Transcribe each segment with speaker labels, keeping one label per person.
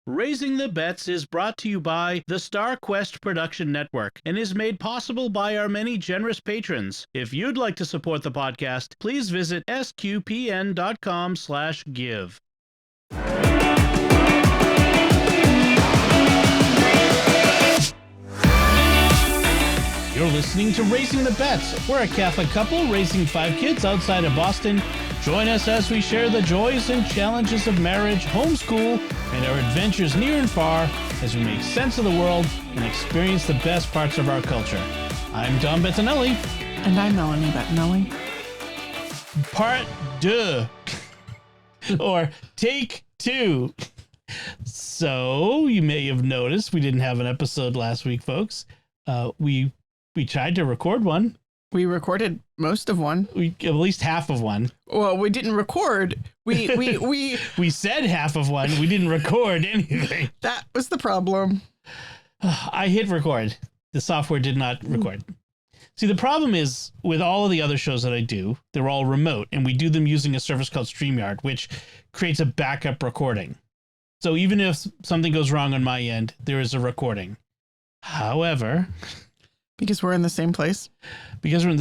Speaker 1: Raising the Bets is brought to you by the Star Quest Production Network and is made possible by our many generous patrons. If you'd like to support the podcast, please visit sqpn.com/give. You're listening to Raising the Bets. We're a Catholic couple raising 5 kids outside of Boston. Join us as we share the joys and challenges of marriage, homeschool, and our adventures near and far as we make sense of the world and experience the best parts of our culture. I'm Don Bettinelli.
Speaker 2: And I'm Melanie Bettinelli.
Speaker 1: Part 2. Or Take 2. So, you may have noticed we didn't have an episode last week, folks. We tried to record one.
Speaker 2: We recorded most of one.
Speaker 1: At least half of one.
Speaker 2: Well, we didn't record. We
Speaker 1: said half of one. We didn't record anything.
Speaker 2: That was the problem.
Speaker 1: I hit record. The software did not record. See, the problem is with all of the other shows that I do, they're all remote, and we do them using a service called StreamYard, which creates a backup recording. So even if something goes wrong on my end, there is a recording. However,
Speaker 2: because we're in the same place.
Speaker 1: We don't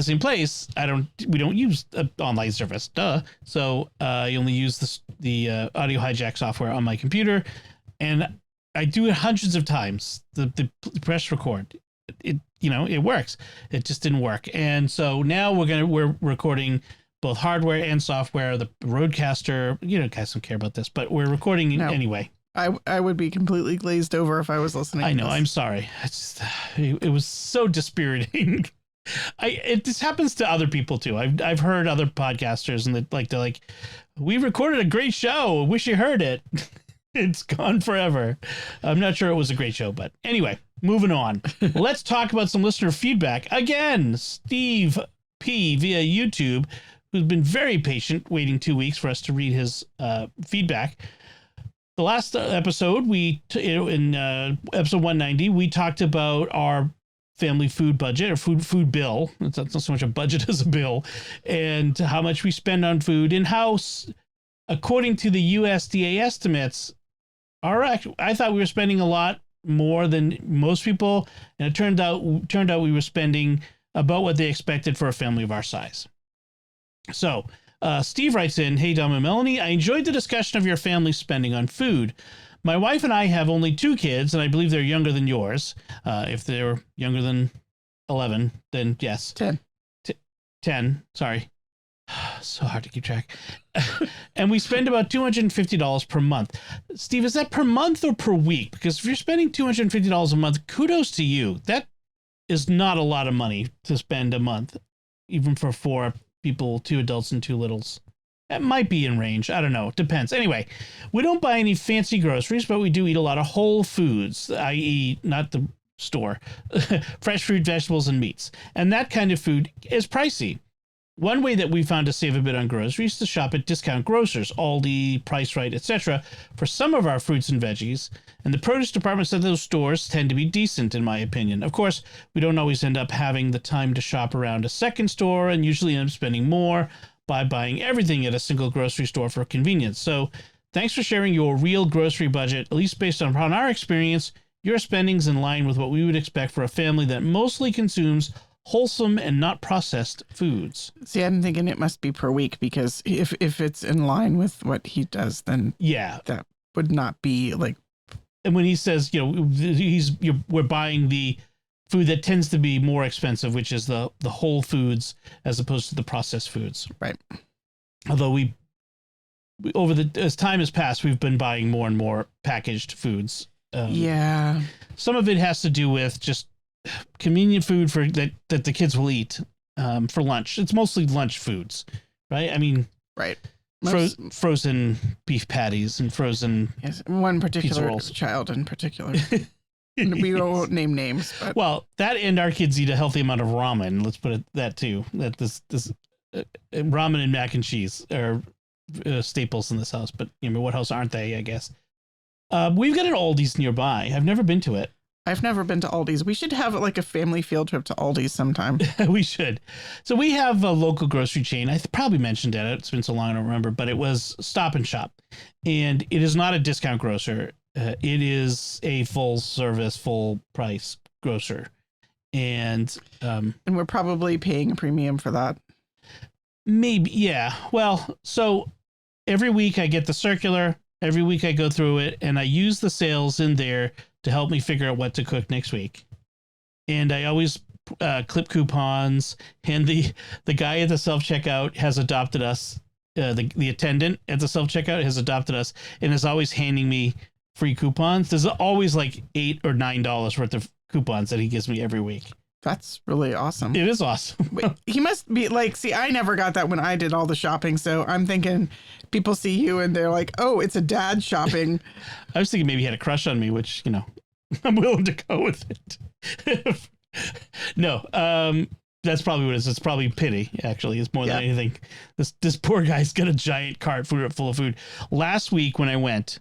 Speaker 1: use an online service. Duh. So I only use the audio hijack software on my computer, and I do it hundreds of times. The press record, it works. It just didn't work, and so now we're recording both hardware and software. The Rodecaster, guys don't care about this, but we're recording anyway.
Speaker 2: I would be completely glazed over if I was listening.
Speaker 1: I know. I'm sorry. It was so dispiriting. This happens to other people too. I've heard other podcasters and they're like, we recorded a great show. Wish you heard it. It's gone forever. I'm not sure it was a great show, but anyway, moving on. Let's talk about some listener feedback. Again, Steve P via YouTube, who's been very patient, waiting 2 weeks for us to read his feedback. The last episode, in episode 190, we talked about our family food budget or food bill. It's not so much a budget as a bill, and how much we spend on food and how, according to the USDA estimates, I thought we were spending a lot more than most people, and it turned out we were spending about what they expected for a family of our size. So, Steve writes in, "Hey, Dom and Melanie, I enjoyed the discussion of your family spending on food. My wife and I have only 2 kids, and I believe they're younger than yours. If they're younger than 11, then yes. 10, sorry. So hard to keep track. And we spend about $250 per month. Steve, is that per month or per week? Because if you're spending $250 a month, kudos to you. That is not a lot of money to spend a month, even for 4 people, 2 adults and 2 littles. That might be in range. I don't know. It depends. Anyway, we don't buy any fancy groceries, but we do eat a lot of whole foods, i.e. not the store, fresh fruit, vegetables, and meats. And that kind of food is pricey. One way that we found to save a bit on groceries is to shop at discount grocers, Aldi, Price Right, etc. for some of our fruits and veggies, and the produce departments at those stores tend to be decent, in my opinion. Of course, we don't always end up having the time to shop around a second store and usually end up spending more by buying everything at a single grocery store for convenience. So thanks for sharing your real grocery budget. At least based on our experience, your spending's in line with what we would expect for a family that mostly consumes wholesome and not processed foods.
Speaker 2: See, I'm thinking it must be per week, because if it's in line with what he does, then that would not be like.
Speaker 1: And when he says, we're buying the food that tends to be more expensive, which is the whole foods as opposed to the processed foods.
Speaker 2: Right.
Speaker 1: Although as time has passed, we've been buying more and more packaged foods. Some of it has to do with just convenient food for that the kids will eat for lunch. It's mostly lunch foods, right? I mean,
Speaker 2: right.
Speaker 1: Frozen beef patties and frozen
Speaker 2: one particular child in particular. We won't name names, but
Speaker 1: well, that and our kids eat a healthy amount of ramen. Let's put it that too. That this ramen and mac and cheese are staples in this house. But what house aren't they? I guess we've got an Aldi's nearby. I've never been to it.
Speaker 2: I've never been to Aldi's. We should have like a family field trip to Aldi's sometime.
Speaker 1: We should. So we have a local grocery chain. I probably mentioned it. It's been so long I don't remember, but it was Stop and Shop. And it is not a discount grocer. it is a full service, full price grocer. And
Speaker 2: we're probably paying a premium for that.
Speaker 1: Maybe. Yeah. Well, so every week I get the circular. Every week I go through it and I use the sales in there to help me figure out what to cook next week. And I always clip coupons, and the guy at the self-checkout has adopted us. The attendant at the self-checkout has adopted us and is always handing me free coupons. There's always like $8 or $9 worth of coupons that he gives me every week.
Speaker 2: That's really awesome.
Speaker 1: It is awesome.
Speaker 2: Wait, he must be like, see, I never got that when I did all the shopping. So I'm thinking people see you and they're like, oh, it's a dad shopping.
Speaker 1: I was thinking maybe he had a crush on me, which, I'm willing to go with it. No, that's probably what it is. It's probably pity, actually. It's more than anything. This poor guy's got a giant cart full of food. Last week when I went,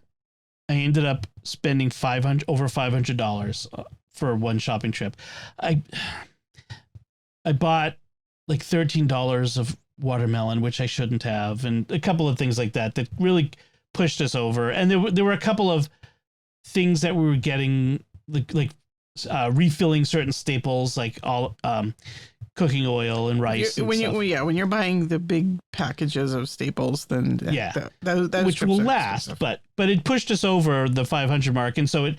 Speaker 1: I ended up spending over $500 for one shopping trip. I bought like $13 of watermelon, which I shouldn't have, and a couple of things like that really pushed us over. And there were a couple of things that we were getting, like refilling certain staples, like all cooking oil and rice. When
Speaker 2: you're buying the big packages of staples, then those
Speaker 1: which will last, but it pushed us over the 500 mark, and so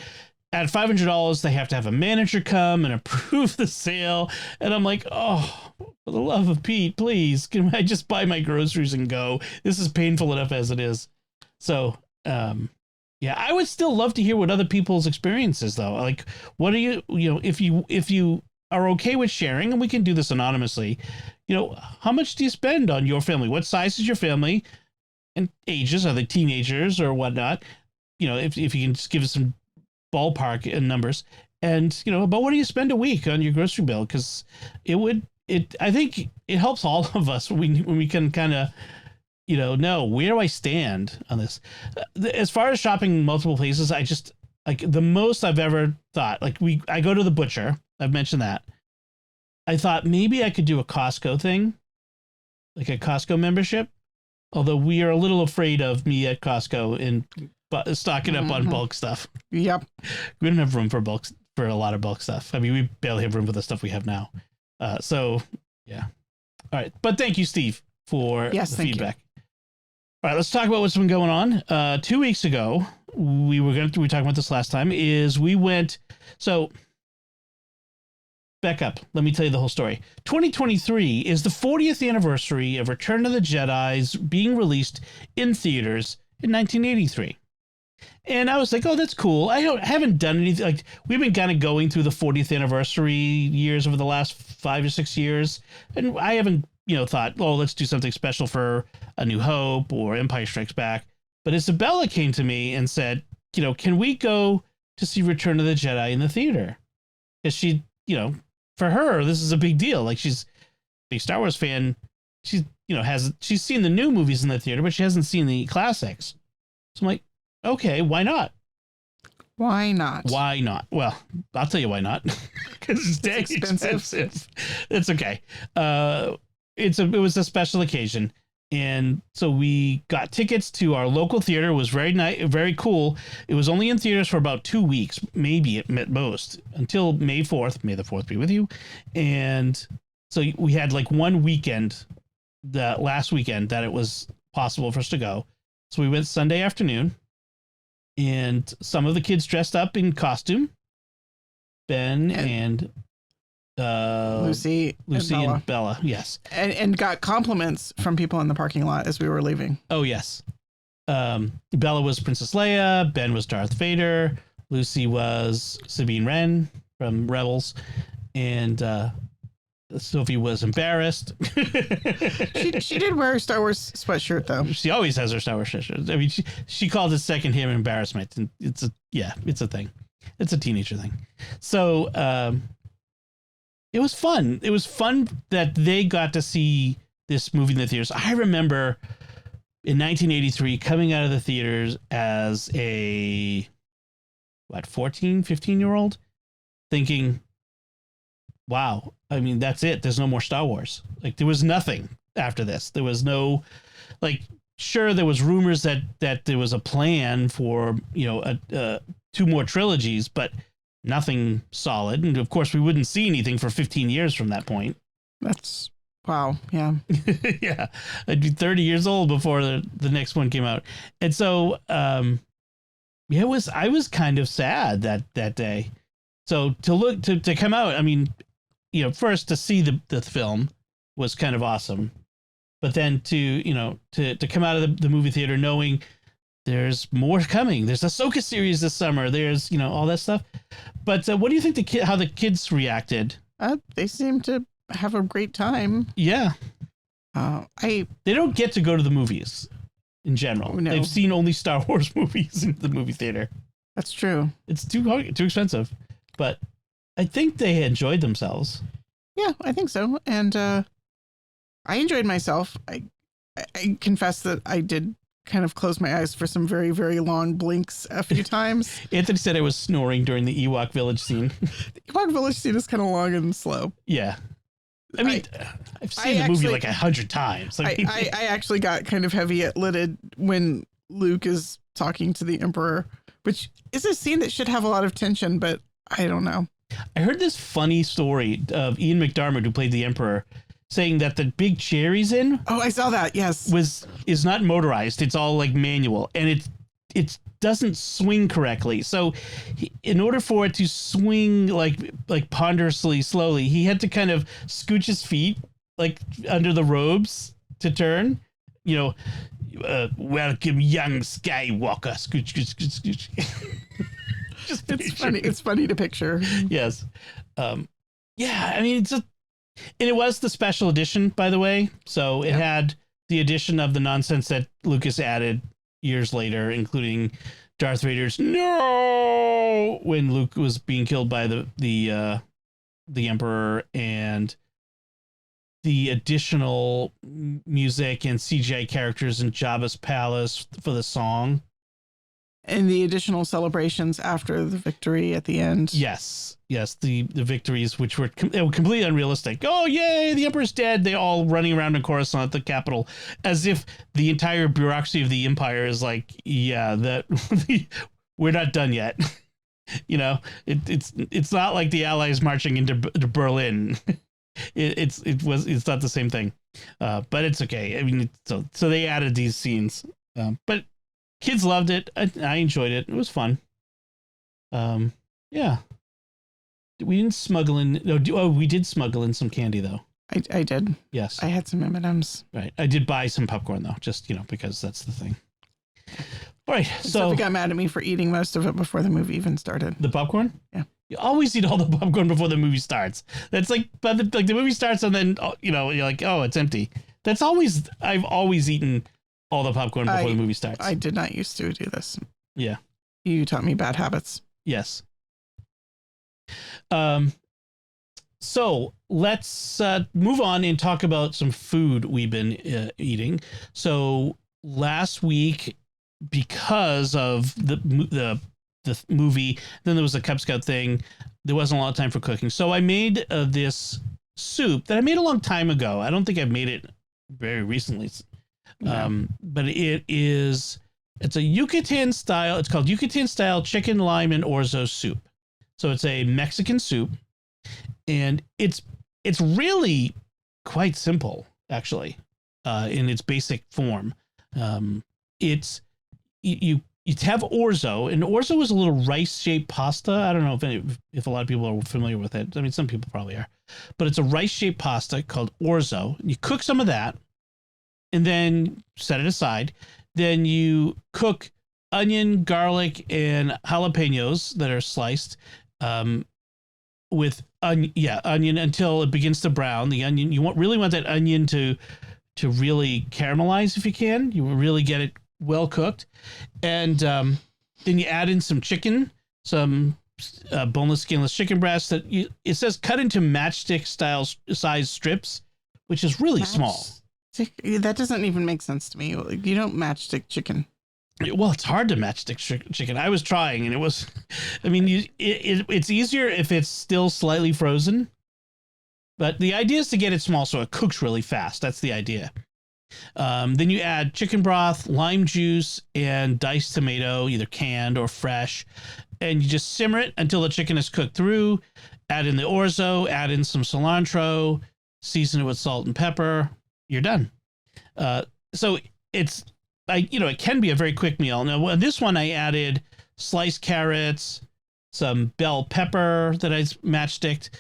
Speaker 1: at $500 they have to have a manager come and approve the sale, and I'm like, oh, for the love of Pete, please, can I just buy my groceries and go? This is painful enough as it is. So I would still love to hear what other people's experiences though. Like, what are if you are okay with sharing, and we can do this anonymously, how much do you spend on your family? What size is your family and ages? Are they teenagers or whatnot? If you can just give us some ballpark and numbers, and about what do you spend a week on your grocery bill? Because I think it helps all of us when we can kind of know where do I stand on this. As far as shopping multiple places, I just like the most I've ever thought, like I go to the butcher. I've mentioned that. I thought maybe I could do a Costco thing, like a Costco membership. Although we are a little afraid of me at Costco and stocking up on bulk stuff.
Speaker 2: Yep.
Speaker 1: We don't have room for a lot of bulk stuff. I mean, we barely have room for the stuff we have now. So yeah. All right. But thank you, Steve, for the feedback. All right, let's talk about what's been going on. 2 weeks ago, we were talking about this last time, so back up. Let me tell you the whole story. 2023 is the 40th anniversary of Return of the Jedi's being released in theaters in 1983. And I was like, oh, that's cool. I haven't done anything. Like, we've been kind of going through the 40th anniversary years over the last 5 or 6 years. And I haven't, thought, oh, let's do something special for A New Hope or Empire Strikes Back. But Isabella came to me and said, can we go to see Return of the Jedi in the theater? Because she, for her, this is a big deal. Like, she's a big Star Wars fan. She's, she's seen the new movies in the theater, but she hasn't seen the classics. So I'm like, okay, why not?
Speaker 2: Why not?
Speaker 1: Why not? Well, I'll tell you why not. Because it's dang expensive. It's okay. It was a special occasion. And so we got tickets to our local theater. It was very nice, very cool. It was only in theaters for about 2 weeks, maybe at most, until May 4th. May the 4th be with you. And so we had like one weekend, the last weekend, that it was possible for us to go. So we went Sunday afternoon, and some of the kids dressed up in costume. Ben and
Speaker 2: Lucy
Speaker 1: and Bella, yes.
Speaker 2: And got compliments from people in the parking lot as we were leaving.
Speaker 1: Oh, yes. Bella was Princess Leia. Ben was Darth Vader. Lucy was Sabine Wren from Rebels. And Sophie was embarrassed.
Speaker 2: She did wear a Star Wars sweatshirt, though.
Speaker 1: She always has her Star Wars sweatshirt. I mean, she called it secondhand embarrassment. And it's a thing. It's a teenager thing. So, it was fun. It was fun that they got to see this movie in the theaters. I remember in 1983 coming out of the theaters as a 14, 15-year-old thinking, wow, I mean, that's it. There's no more Star Wars. Like, there was nothing after this. There was no, like, sure there was rumors that there was a plan for, you know, 2 more trilogies, but nothing solid. And of course we wouldn't see anything for 15 years from that point.
Speaker 2: That's wow. Yeah.
Speaker 1: Yeah. I'd be 30 years old before the next one came out. And so, yeah, I was kind of sad that day. So to come out, I mean, you know, first to see the film was kind of awesome, but then to come out of the movie theater knowing there's more coming. There's a Ahsoka series this summer. There's, you know, all that stuff. But what do you think how the kids reacted?
Speaker 2: They seem to have a great time.
Speaker 1: Yeah.
Speaker 2: They
Speaker 1: don't get to go to the movies in general.
Speaker 2: No.
Speaker 1: They've seen only Star Wars movies in the movie theater.
Speaker 2: That's true.
Speaker 1: It's too expensive, but I think they enjoyed themselves.
Speaker 2: Yeah, I think so. And I enjoyed myself. I confess that I did kind of close my eyes for some very, very long blinks a few times.
Speaker 1: Anthony said I was snoring during the Ewok village scene.
Speaker 2: The Ewok village scene is kind of long and slow.
Speaker 1: Yeah. I mean, I've seen the movie like 100 times.
Speaker 2: I actually got kind of heavy-lidded when Luke is talking to the Emperor, which is a scene that should have a lot of tension, but I don't know.
Speaker 1: I heard this funny story of Ian McDiarmid, who played the Emperor, saying that the big chair he's in,
Speaker 2: I saw that. Yes,
Speaker 1: is not motorized. It's all like manual, and it doesn't swing correctly. So, in order for it to swing like ponderously slowly, he had to kind of scooch his feet like under the robes to turn. You know, welcome, young Skywalker. Scooch, scooch, scooch, scooch.
Speaker 2: It's funny. It's funny to picture.
Speaker 1: Yes. Yeah. I mean, and it was the special edition, by the way. So it had the addition of the nonsense that Lucas added years later, including Darth Vader's "no" when Luke was being killed by the Emperor, and the additional music and CGI characters in Jabba's palace for the song.
Speaker 2: And the additional celebrations after the victory at the end.
Speaker 1: Yes. The victories, which were completely unrealistic. Oh, yay, the Emperor's dead. They're all running around in Coruscant at the capital, as if the entire bureaucracy of the Empire is like, yeah, that we're not done yet. You know, it's not like the Allies marching into Berlin. It's not the same thing, but it's okay. I mean, so they added these scenes, but kids loved it. I enjoyed it. It was fun. Yeah. We didn't smuggle in. No, we did smuggle in some candy though.
Speaker 2: I did.
Speaker 1: Yes.
Speaker 2: I had some M&Ms.
Speaker 1: Right. I did buy some popcorn though, just, you know, because that's the thing. All right. So
Speaker 2: they got mad at me for eating most of it before the movie even started.
Speaker 1: The popcorn?
Speaker 2: Yeah.
Speaker 1: You always eat all the popcorn before the movie starts. That's like, but the movie starts and then, you know, you're like, oh, it's empty. I've always eaten all the popcorn before the movie starts.
Speaker 2: I did not used to do this.
Speaker 1: Yeah.
Speaker 2: You taught me bad habits.
Speaker 1: Yes. So let's move on and talk about some food we've been eating. So last week, because of the movie, then there was a Cub Scout thing. There wasn't a lot of time for cooking. So I made this soup that I made a long time ago. I don't think I've made it very recently. But it's a Yucatan style. It's called Yucatan style chicken, lime, and orzo soup. So it's a Mexican soup, and it's really quite simple, actually, in its basic form. It's you have orzo, and orzo is a little rice-shaped pasta. I don't know if a lot of people are familiar with it. I mean, some people probably are, but it's a rice-shaped pasta called orzo. You cook some of that, and then set it aside. Then you cook onion, garlic, and jalapenos that are sliced with onion until it begins to brown. The onion, you really want that onion to really caramelize if you can. You really get it well cooked, and then you add in some chicken, some boneless, skinless chicken breast it says cut into matchstick style size strips, which is really small.
Speaker 2: That doesn't even make sense to me. You don't matchstick chicken.
Speaker 1: Well, it's hard to matchstick chicken. I was trying, and it was, I mean, it's easier if it's still slightly frozen. But the idea is to get it small so it cooks really fast. That's the idea. Then you add chicken broth, lime juice, and diced tomato, either canned or fresh. And you just simmer it until the chicken is cooked through. Add in the orzo, add in some cilantro, season it with salt and pepper. You're done. So it's, it can be a very quick meal. Now, this one I added sliced carrots, some bell pepper that I matchsticked,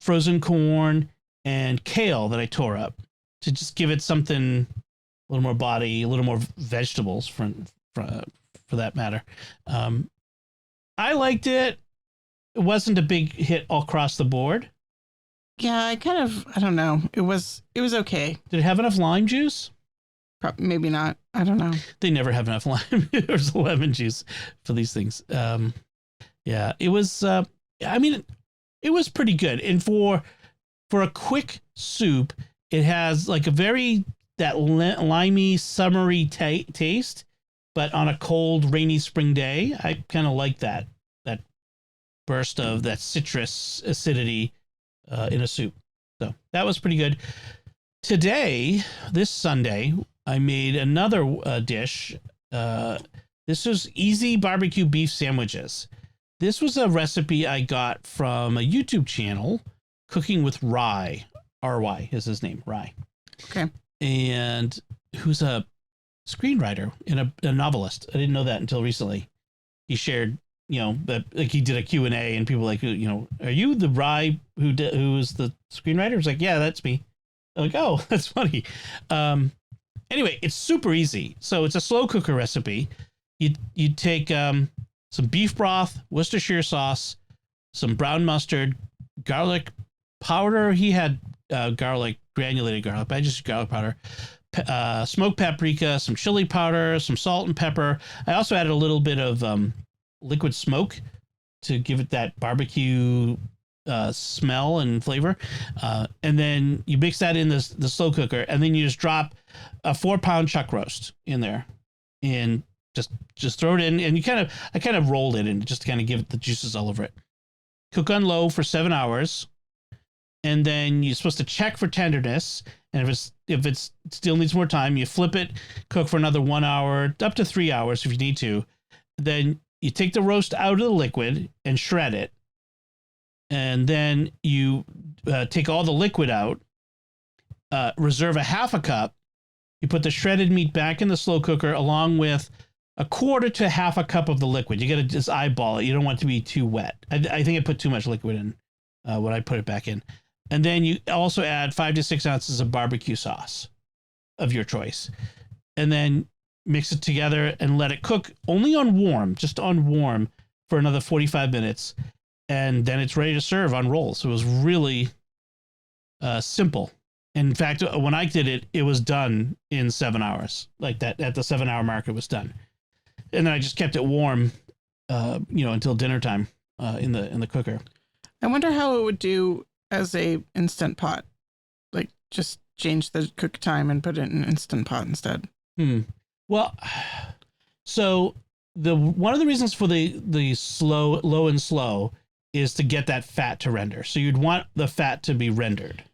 Speaker 1: frozen corn, and kale that I tore up to just give it something, a little more body, a little more vegetables for that matter. I liked it. It wasn't a big hit all across the board.
Speaker 2: Yeah, I don't know. It was okay.
Speaker 1: Did it have enough lime juice?
Speaker 2: Maybe not. I don't know.
Speaker 1: They never have enough lime or lemon juice for these things. Yeah, it was. It was pretty good. And for a quick soup, it has like a very limey, summery taste. But on a cold, rainy spring day, I kind of like that burst of that citrus acidity in a soup. So that was pretty good. Today, this Sunday, I made another dish. This was easy barbecue beef sandwiches. This was a recipe I got from a YouTube channel, Cooking with Rye. R-Y is his name, Rye.
Speaker 2: Okay.
Speaker 1: And who's a screenwriter and a novelist. I didn't know that until recently. He shared, that like he did a Q&A and people like, are you the Rye who is the screenwriter? It's like, yeah, that's me. I'm like, oh, that's funny. Anyway, it's super easy. So it's a slow cooker recipe. You take some beef broth, Worcestershire sauce, some brown mustard, garlic powder. He had granulated garlic, but I just garlic powder, smoked paprika, some chili powder, some salt and pepper. I also added a little bit of liquid smoke to give it that barbecue smell and flavor. And then you mix that in the slow cooker, and then you just drop a 4-pound chuck roast in there and just throw it in. And I kind of rolled it in just to kind of give it the juices all over it. Cook on low for 7 hours. And then you're supposed to check for tenderness. And if it still needs more time, you flip it, cook for another 1 hour, up to 3 hours if you need to. Then you take the roast out of the liquid and shred it. And then you take all the liquid out, reserve a half a cup. You put the shredded meat back in the slow cooker along with a quarter to half a cup of the liquid. You got to just eyeball it. You don't want it to be too wet. I think I put too much liquid in when I put it back in. And then you also add 5 to 6 ounces of barbecue sauce of your choice. And then mix it together and let it cook only on warm, just on warm for another 45 minutes. And then it's ready to serve on rolls. So it was really simple. In fact, when I did it, it was done in 7 hours. Like that, at the 7 hour mark, it was done. And then I just kept it warm, until dinner time in the cooker.
Speaker 2: I wonder how it would do as a Instant Pot. Like just change the cook time and put it in an Instant Pot instead.
Speaker 1: Well, so one of the reasons for the low and slow is to get that fat to render. So you'd want the fat to be rendered.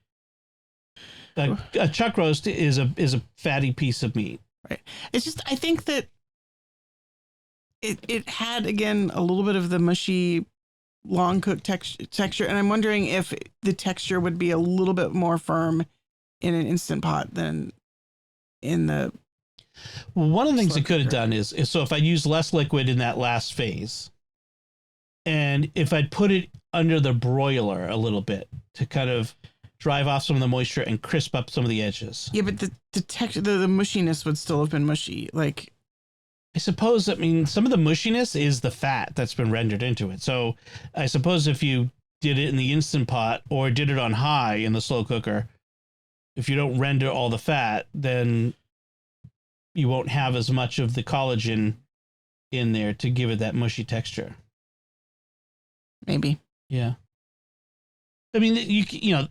Speaker 1: A chuck roast is a fatty piece of meat.
Speaker 2: Right. It's just, I think that it had, again, a little bit of the mushy, long cooked texture. And I'm wondering if the texture would be a little bit more firm in an Instant Pot than in the...
Speaker 1: Well, one of the things I could have done is so if I used less liquid in that last phase, and if I'd put it under the broiler a little bit to kind of drive off some of the moisture and crisp up some of the edges.
Speaker 2: Yeah, but the texture, the mushiness would still have been mushy. Like,
Speaker 1: I suppose, some of the mushiness is the fat that's been rendered into it. So I suppose if you did it in the Instant Pot or did it on high in the slow cooker, if you don't render all the fat, then you won't have as much of the collagen in there to give it that mushy texture.
Speaker 2: Maybe.
Speaker 1: Yeah. I mean,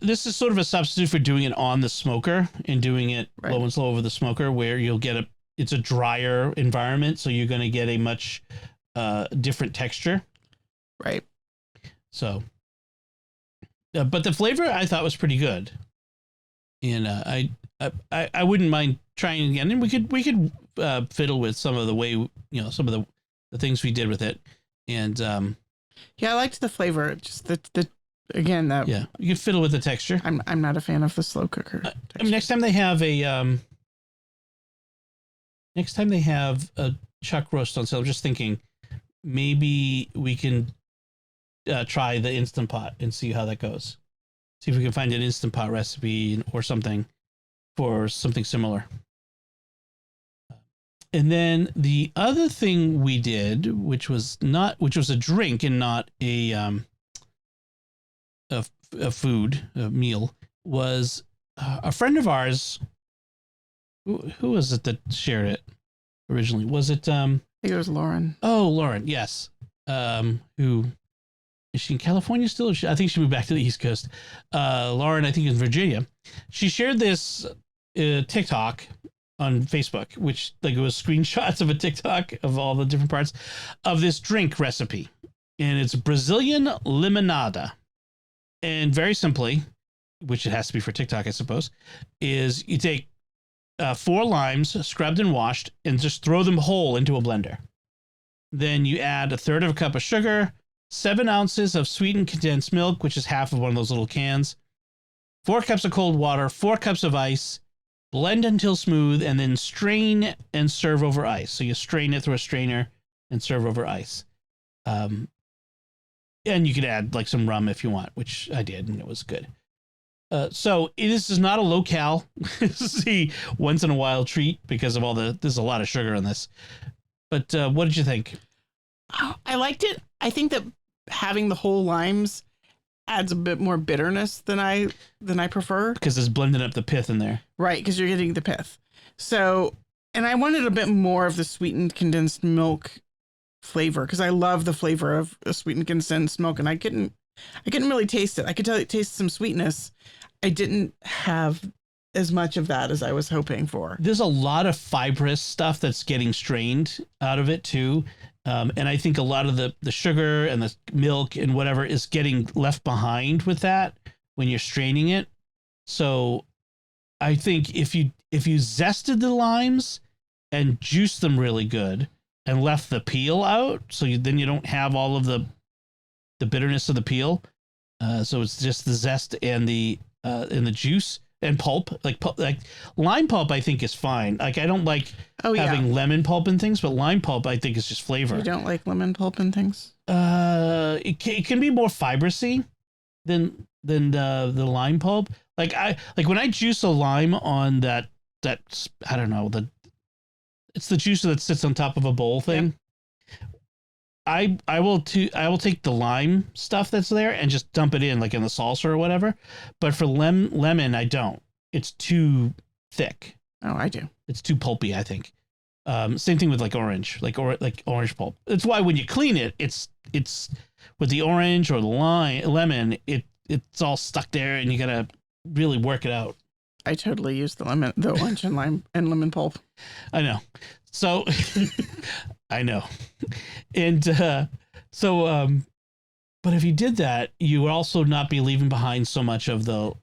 Speaker 1: this is sort of a substitute for doing it on the smoker and doing it low and slow over the smoker, where you'll get it's a drier environment. So you're going to get a much different texture.
Speaker 2: Right.
Speaker 1: So, but the flavor I thought was pretty good. And I wouldn't mind trying again, and we could fiddle with some of the way, some of the things we did with it, and
Speaker 2: yeah, I liked the flavor. Just the again that
Speaker 1: yeah, you can fiddle with the texture.
Speaker 2: I'm not a fan of the slow cooker.
Speaker 1: I mean, next time they have a chuck roast on sale, I'm just thinking maybe we can try the Instant Pot and see how that goes. See if we can find an Instant Pot recipe or something for something similar. And then the other thing we did, which was a drink and not a meal, was a friend of ours. Who was it that shared it originally? Was it
Speaker 2: I think it was Lauren.
Speaker 1: Oh, Lauren, yes. Who is she in California still? I think she moved back to the East Coast. Lauren, I think, in Virginia. She shared this TikTok on Facebook, which it was screenshots of a TikTok of all the different parts of this drink recipe, and it's Brazilian limonada. And very simply, which it has to be for TikTok, I suppose, is you take 4 limes, scrubbed and washed, and just throw them whole into a blender. Then you add 1/3 of a cup of sugar, 7 ounces of sweetened condensed milk, which is half of one of those little cans, 4 cups of cold water, 4 cups of ice, blend until smooth, and then strain and serve over ice. So you strain it through a strainer and serve over ice. And you could add some rum if you want, which I did, and it was good. So this is not a low-cal, see, once in a while treat because of there's a lot of sugar in this. But what did you think?
Speaker 2: I liked it. I think that having the whole limes adds a bit more bitterness than I prefer.
Speaker 1: Because it's blending up the pith in there.
Speaker 2: Right, because you're getting the pith. So, and I wanted a bit more of the sweetened condensed milk flavor because I love the flavor of a sweetened condensed milk, and I couldn't really taste it. I could taste some sweetness. I didn't have as much of that as I was hoping for.
Speaker 1: There's a lot of fibrous stuff that's getting strained out of it too. And I think a lot of the sugar and the milk and whatever is getting left behind with that when you're straining it. So I think if you zested the limes and juiced them really good and left the peel out, so then you don't have all of the bitterness of the peel. So it's just the zest and the juice and pulp. Like lime pulp, I think is fine. I don't like having lemon pulp and things, but lime pulp I think is just flavor.
Speaker 2: You don't like lemon pulp and things?
Speaker 1: It can be more fibrous-y than the lime pulp. When I juice a lime on that I don't know, it's the juicer that sits on top of a bowl thing. Yep. I will take the lime stuff that's there and just dump it in in the salsa or whatever. But for lemon, I don't. It's too thick.
Speaker 2: Oh, I do.
Speaker 1: It's too pulpy, I think. Same thing with orange, orange pulp. That's why when you clean it, it's with the orange or the lemon, it's all stuck there, and you gotta really work it out.
Speaker 2: I totally use the orange and lime and lemon pulp.
Speaker 1: I know. So I know. And but if you did that, you would also not be leaving behind so much of the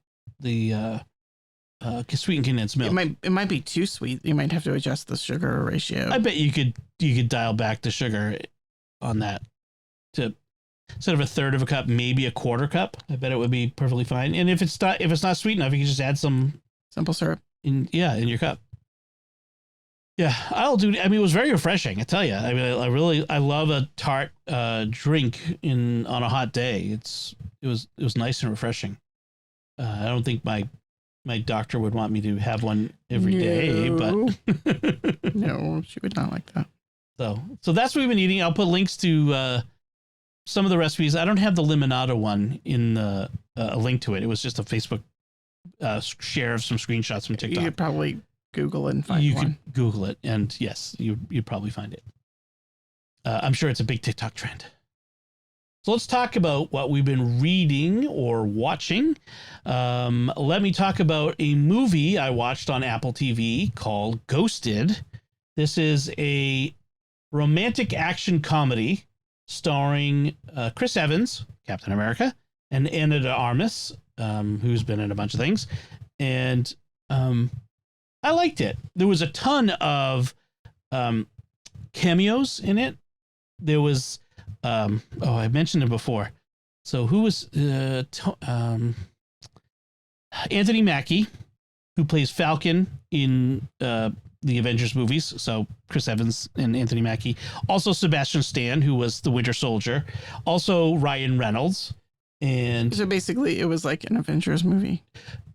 Speaker 1: sweetened condensed milk.
Speaker 2: It might be too sweet. You might have to adjust the sugar ratio.
Speaker 1: I bet you could dial back the sugar on that to instead of 1/3 of a cup, maybe 1/4 cup. I bet it would be perfectly fine. And if it's not sweet enough, you can just add some
Speaker 2: simple syrup
Speaker 1: in your cup. Yeah, I'll do. I mean, it was very refreshing. I tell you. I mean, I love a tart drink on a hot day. It was nice and refreshing. I don't think my doctor would want me to have one every day, but
Speaker 2: no, she would not like that.
Speaker 1: So that's what we've been eating. I'll put links to some of the recipes. I don't have the limonada one in a link to it. It was just a Facebook share of some screenshots from TikTok.
Speaker 2: You could probably Google it and find one.
Speaker 1: You could Google it, and yes, you'd probably find it. I'm sure it's a big TikTok trend. So let's talk about what we've been reading or watching. Let me talk about a movie I watched on Apple TV called Ghosted. This is a romantic action comedy starring Chris Evans, Captain America, and Ana de Armas, who's been in a bunch of things, and I liked it. There was a ton of cameos in it. There was I mentioned it before. So who was Anthony Mackie, who plays Falcon in the Avengers movies. So Chris Evans and Anthony Mackie. Also Sebastian Stan, who was the Winter Soldier. Also Ryan Reynolds. And
Speaker 2: so basically it was like an Avengers movie.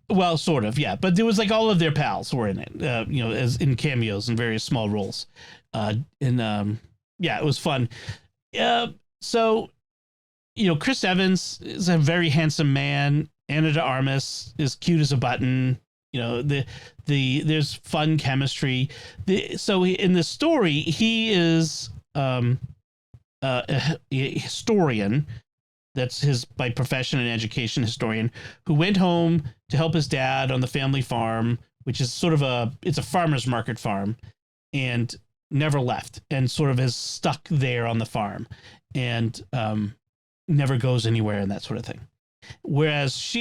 Speaker 1: Well, sort of, yeah. But there was like all of their pals were in it, as in cameos and various small roles. Yeah, it was fun. So, Chris Evans is a very handsome man. Ana de Armas is cute as a button. There's fun chemistry. So in the story, he is a historian. That's his by profession and education, historian, who went home to help his dad on the family farm, which is sort of it's a farmer's market farm, and never left, and sort of is stuck there on the farm, and never goes anywhere and that sort of thing. Whereas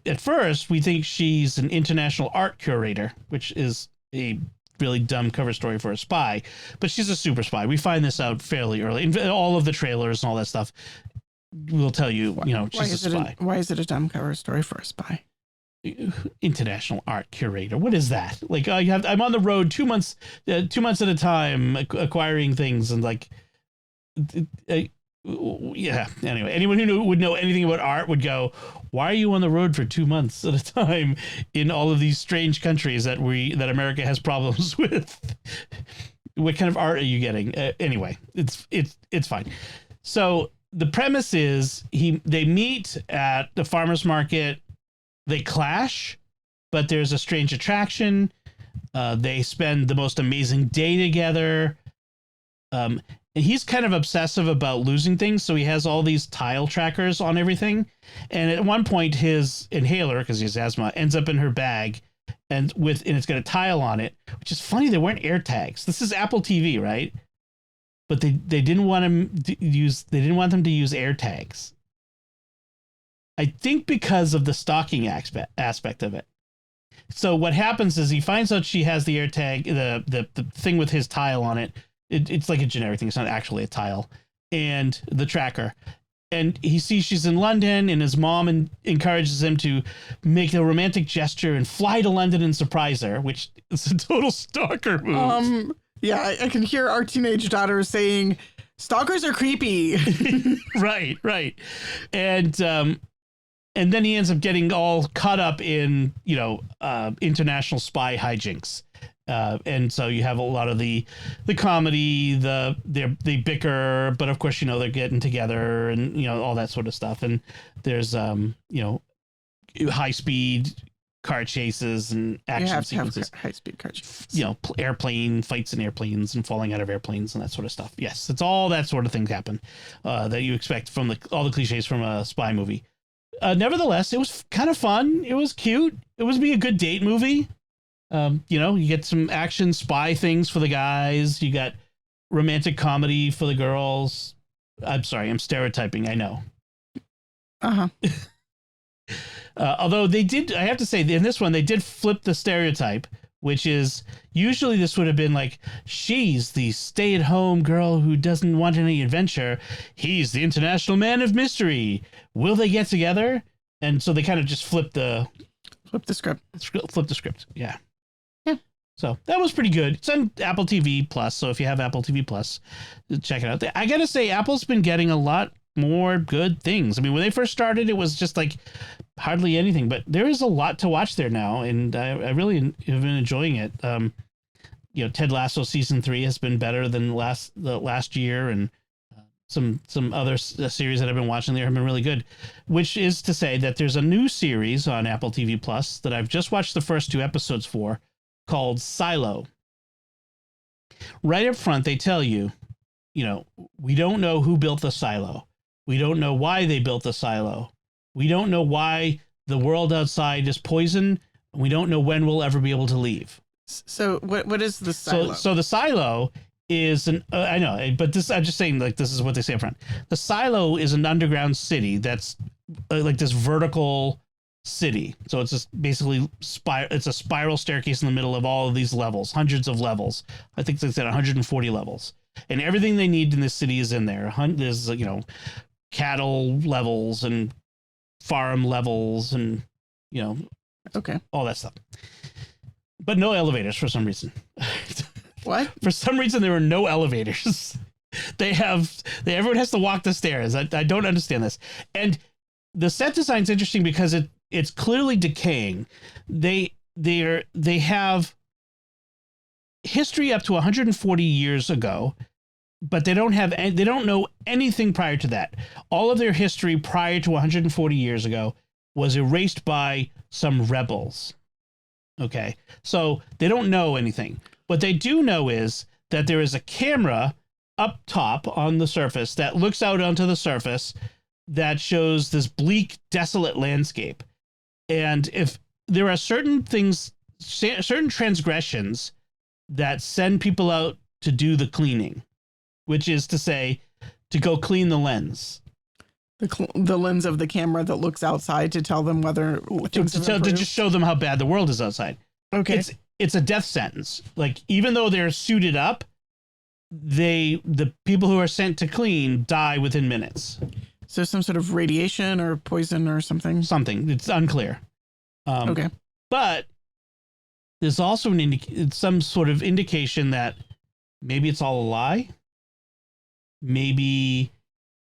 Speaker 1: at first we think she's an international art curator, which is a really dumb cover story for a spy, but she's a super spy. We find this out fairly early in all of the trailers and all that stuff. Will tell you, she's a spy.
Speaker 2: Why is it a dumb cover story for a spy?
Speaker 1: International art curator. What is that? Like, I'm on the road 2 months at a time, acquiring things, and like, yeah. Anyway, anyone who would know anything about art would go, "Why are you on the road for 2 months at a time in all of these strange countries that America has problems with? What kind of art are you getting?" Anyway, it's fine. So. The premise is they meet at the farmer's market, they clash, but there's a strange attraction. They spend the most amazing day together. And he's kind of obsessive about losing things, so he has all these tile trackers on everything. And at one point, his inhaler, because he has asthma, ends up in her bag, and it's got a tile on it, which is funny. There weren't air tags. This is Apple TV, right? But they didn't want them to use air tags. I think because of the stalking aspect of it. So what happens is he finds out she has the air tag, the thing with his tile on it. It's like a generic thing. It's not actually a tile, and the tracker. And he sees she's in London, and his mom encourages him to make a romantic gesture and fly to London and surprise her, which is a total stalker move.
Speaker 2: Yeah, I can hear our teenage daughter saying, "Stalkers are creepy."
Speaker 1: Right. And then he ends up getting all caught up in, international spy hijinks. And so you have a lot of the comedy, they bicker, but of course, they're getting together and, all that sort of stuff. And there's, high speed car chases and action sequences.
Speaker 2: High-speed car chases.
Speaker 1: Airplane fights in airplanes and falling out of airplanes and that sort of stuff. Yes, it's all that sort of things happen that you expect from all the cliches from a spy movie. Nevertheless, it was kind of fun. It was cute. It was be a good date movie. You get some action spy things for the guys. You got romantic comedy for the girls. I'm sorry, I'm stereotyping. I know.
Speaker 2: Uh-huh.
Speaker 1: Although I have to say, in this one, they did flip the stereotype, which is usually this would have been like, she's the stay-at-home girl who doesn't want any adventure. He's the international man of mystery. Will they get together? And so they kind of just flipped the
Speaker 2: script.
Speaker 1: Flip the script. Yeah. So that was pretty good. It's on Apple TV Plus. So if you have Apple TV Plus, check it out. I got to say, Apple's been getting a lot more good things. I mean, when they first started, it was just like hardly anything, but there is a lot to watch there now. And I really have been enjoying it. Ted Lasso season 3 has been better than the last year. And some other series that I've been watching there have been really good, which is to say that there's a new series on Apple TV Plus that I've just watched the first 2 episodes for, called Silo. Right up front, they tell you, we don't know who built the silo. We don't know why they built the silo. We don't know why the world outside is poison. We don't know when we'll ever be able to leave.
Speaker 2: So what is the silo?
Speaker 1: So the silo is I know, but I'm just saying, like, this is what they say up front. The silo is an underground city that's like this vertical city. So it's just basically it's a spiral staircase in the middle of all of these levels, hundreds of levels. I think they said 140 levels, and everything they need in this city is in there. There's cattle levels and farm levels and
Speaker 2: Okay.
Speaker 1: all that stuff, but no elevators for some reason.
Speaker 2: What?
Speaker 1: For some reason, there were no elevators. Everyone has to walk the stairs. I don't understand this. And the set design's interesting because it's clearly decaying. They have history up to 140 years ago, but they don't know anything prior to that. All of their history prior to 140 years ago was erased by some rebels. Okay, so they don't know anything. What they do know is that there is a camera up top on the surface that looks out onto the surface that shows this bleak, desolate landscape. And if there are certain transgressions that send people out to do the cleaning, which is to say, to go clean the lens.
Speaker 2: The lens of the camera that looks outside to tell them whether
Speaker 1: to just show them how bad the world is outside.
Speaker 2: Okay.
Speaker 1: It's a death sentence. Like, even though they're suited up, the people who are sent to clean die within minutes.
Speaker 2: So some sort of radiation or poison or something?
Speaker 1: Something. It's unclear.
Speaker 2: Okay.
Speaker 1: But there's also some sort of indication that maybe it's all a lie. Maybe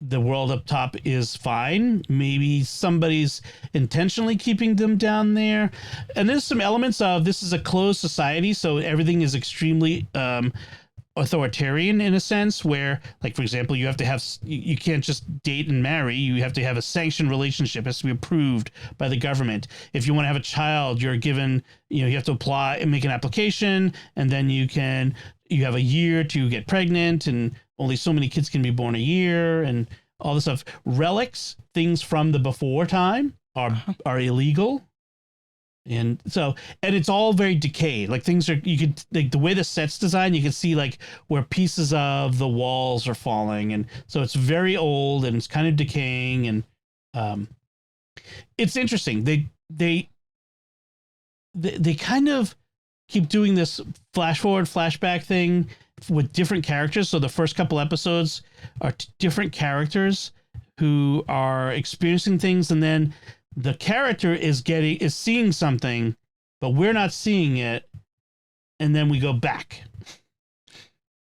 Speaker 1: the world up top is fine. Maybe somebody's intentionally keeping them down there. And there's some elements of this is a closed society, so everything is extremely authoritarian in a sense where, like, for example, you have to have, you can't just date and marry. You have to have a sanctioned relationship. It has to be approved by the government. If you want to have a child, you're given, you have to apply and make an application, and then you have a year to get pregnant, and only so many kids can be born a year, and all this stuff. Relics, things from the before time, are illegal. And so, and it's all very decayed. Like, things are, you could, like, the way the set's designed, you can see like where pieces of the walls are falling. And so it's very old and it's kind of decaying. And it's interesting. They kind of keep doing this flash forward, flashback thing with different characters. So the first couple episodes are different characters who are experiencing things, and then the character is seeing something, but we're not seeing it, and then we go back.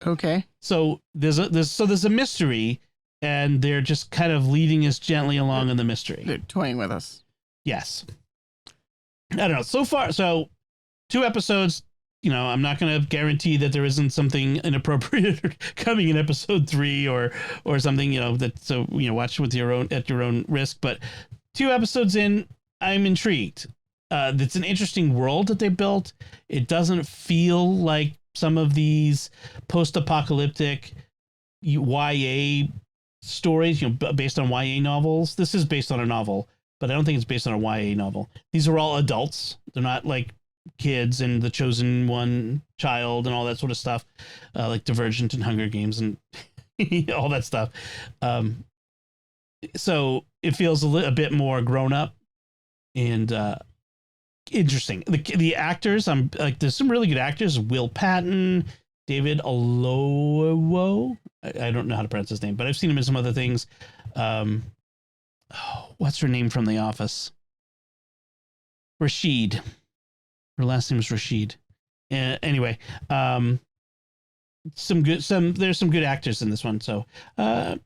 Speaker 2: Okay.
Speaker 1: So there's a mystery, and they're just kind of leading us gently along in the mystery.
Speaker 2: They're toying with us.
Speaker 1: Yes. I don't know. So far, 2 episodes. I'm not going to guarantee that there isn't something inappropriate coming in episode 3 or something. Watch with at your own risk. But 2 episodes in, I'm intrigued. It's an interesting world that they built. It doesn't feel like some of these post-apocalyptic YA stories, based on YA novels. This is based on a novel, but I don't think it's based on a YA novel. These are all adults. They're not like kids and the chosen one child and all that sort of stuff, like Divergent and Hunger Games and all that stuff. So it feels a bit more grown up and interesting. The actors, there's some really good actors. Will Patton, David Olowo. I don't know how to pronounce his name, but I've seen him in some other things. What's her name from The Office? Rashid. Her last name is Rashid. Anyway, there's some good actors in this one. So I'm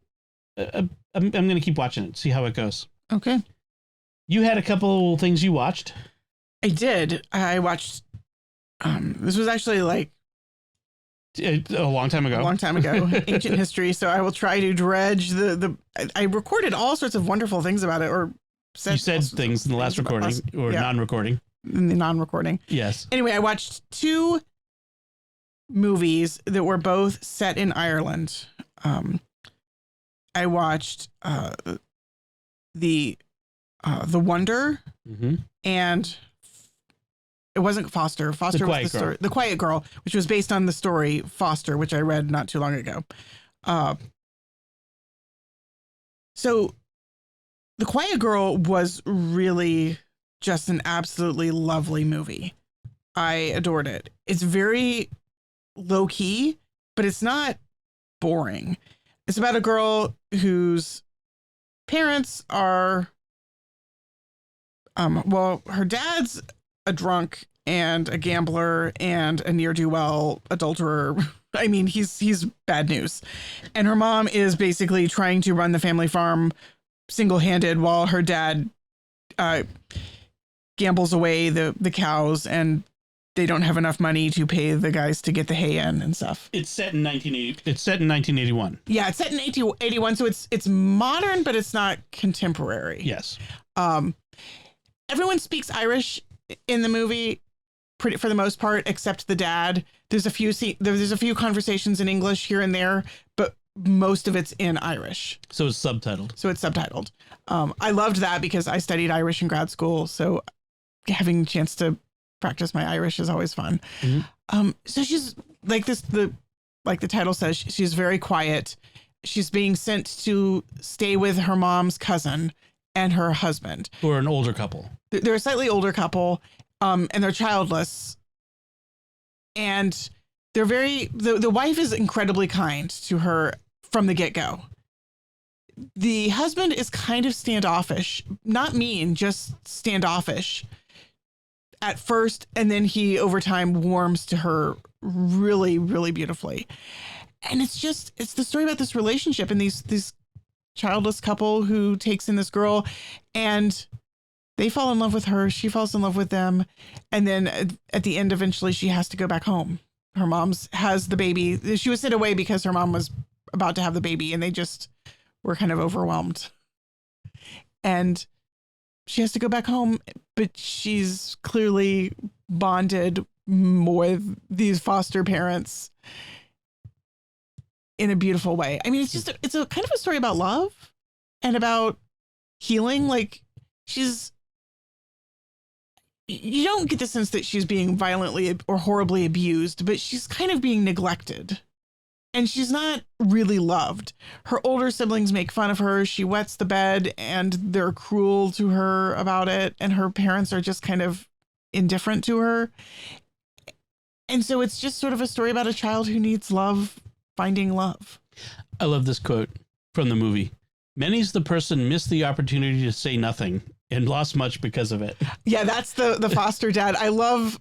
Speaker 1: going to keep watching it, see how it goes.
Speaker 2: Okay.
Speaker 1: You had a couple things you watched.
Speaker 2: I did. I watched, this was actually like
Speaker 1: a long time ago.
Speaker 2: Ancient history. So I will try to dredge I recorded all sorts of wonderful things about it, or
Speaker 1: you said things in the last recording or non-recording.
Speaker 2: In the non-recording.
Speaker 1: Yes.
Speaker 2: Anyway, I watched 2 movies that were both set in Ireland. I watched the Wonder, and it wasn't Foster. Foster was the story. The Quiet Girl, which was based on the story Foster, which I read not too long ago. So The Quiet Girl was really just an absolutely lovely movie. I adored it. It's very low key, but it's not boring. It's about a girl whose parents are, her dad's a drunk and a gambler and a ne'er-do-well adulterer. I mean, he's bad news. And her mom is basically trying to run the family farm single-handed while her dad gambles away the cows, and they don't have enough money to pay the guys to get the hay in and stuff.
Speaker 1: It's set in 1980. It's set in 1981.
Speaker 2: Yeah, it's set in 1881, so it's modern, but it's not contemporary.
Speaker 1: Yes.
Speaker 2: Everyone speaks Irish in the movie, for the most part, except the dad. There's a few conversations in English here and there, but most of it's in Irish.
Speaker 1: So it's subtitled.
Speaker 2: I loved that because I studied Irish in grad school, so having a chance to practice my Irish is always fun. Mm-hmm. So she's like the title says, she's very quiet. She's being sent to stay with her mom's cousin and her husband,
Speaker 1: who are an older couple.
Speaker 2: They're a slightly older couple, and they're childless. And they're the wife is incredibly kind to her from the get-go. The husband is kind of standoffish, not mean, just standoffish at first, and then he over time warms to her really, really beautifully. And it's the story about this relationship and these childless couple who takes in this girl, and they fall in love with her. She falls in love with them. And then at the end, eventually she has to go back home. Her mom's has the baby. She was sent away because her mom was about to have the baby, and they just were kind of overwhelmed. And she has to go back home, but she's clearly bonded with these foster parents in a beautiful way. I mean, it's a kind of a story about love and about healing. Like, you don't get the sense that she's being violently or horribly abused, but she's kind of being neglected. And she's not really loved. Her older siblings make fun of her. She wets the bed and they're cruel to her about it. And her parents are just kind of indifferent to her. And so it's just sort of a story about a child who needs love, finding love.
Speaker 1: I love this quote from the movie. Many's the person missed the opportunity to say nothing and lost much because of it.
Speaker 2: Yeah, that's the foster dad. I love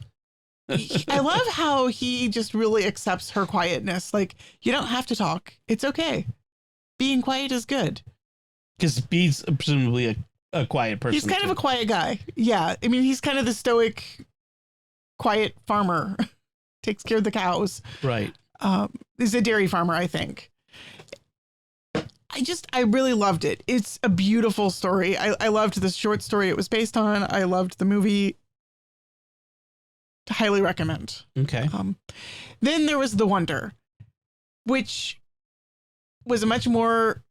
Speaker 2: how he just really accepts her quietness. Like, you don't have to talk. It's okay. Being quiet is good.
Speaker 1: Because he's presumably a quiet person.
Speaker 2: He's kind of a quiet guy. Yeah. I mean, he's kind of the stoic, quiet farmer. Takes care of the cows.
Speaker 1: Right.
Speaker 2: He's a dairy farmer, I think. I really loved it. It's a beautiful story. I loved the short story it was based on. I loved the movie. To highly recommend.
Speaker 1: Okay.
Speaker 2: Then there was The Wonder, which was a much more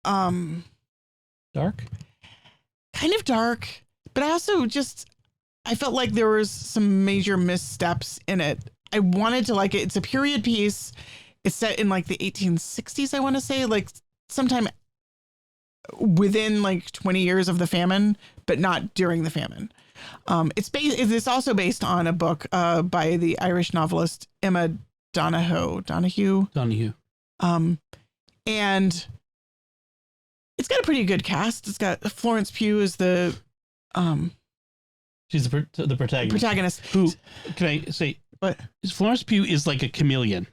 Speaker 1: dark?
Speaker 2: Kind of dark, but I felt like there was some major missteps in it. I wanted to like it. It's a period piece. It's set in like the 1860s, I want to say, like sometime within like 20 years of the famine, but not during the famine. It's also based on a book by the Irish novelist Emma Donoghue. And it's got a pretty good cast. It's got Florence Pugh as the
Speaker 1: she's the protagonist. Who can I say?
Speaker 2: What?
Speaker 1: Florence Pugh is like a chameleon.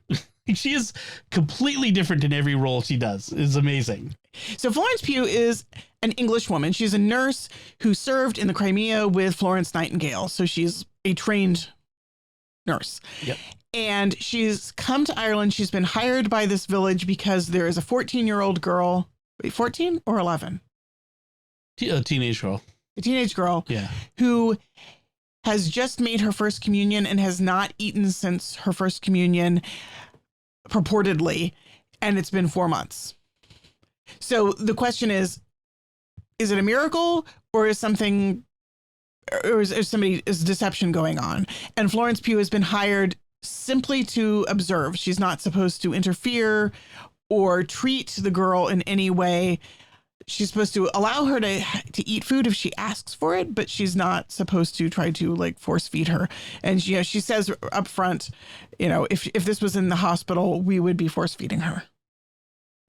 Speaker 1: She is completely different in every role she does. It's amazing.
Speaker 2: So Florence Pugh is an English woman. She's a nurse who served in the Crimea with Florence Nightingale. So she's a trained nurse. Yep. And she's come to Ireland. She's been hired by this village because there is a 14-year-old girl. Wait, 14 or 11?
Speaker 1: A teenage girl.
Speaker 2: A teenage girl.
Speaker 1: Yeah.
Speaker 2: Who has just made her first communion and has not eaten since her first communion, purportedly. And it's been 4 months. So the question is it a miracle or is somebody's deception going on? And Florence Pugh has been hired simply to observe. She's not supposed to interfere or treat the girl in any way. she's supposed to allow her to eat food if she asks for it, but she's not supposed to try to like force feed her. And she says up front, if this was in the hospital, we would be force feeding her.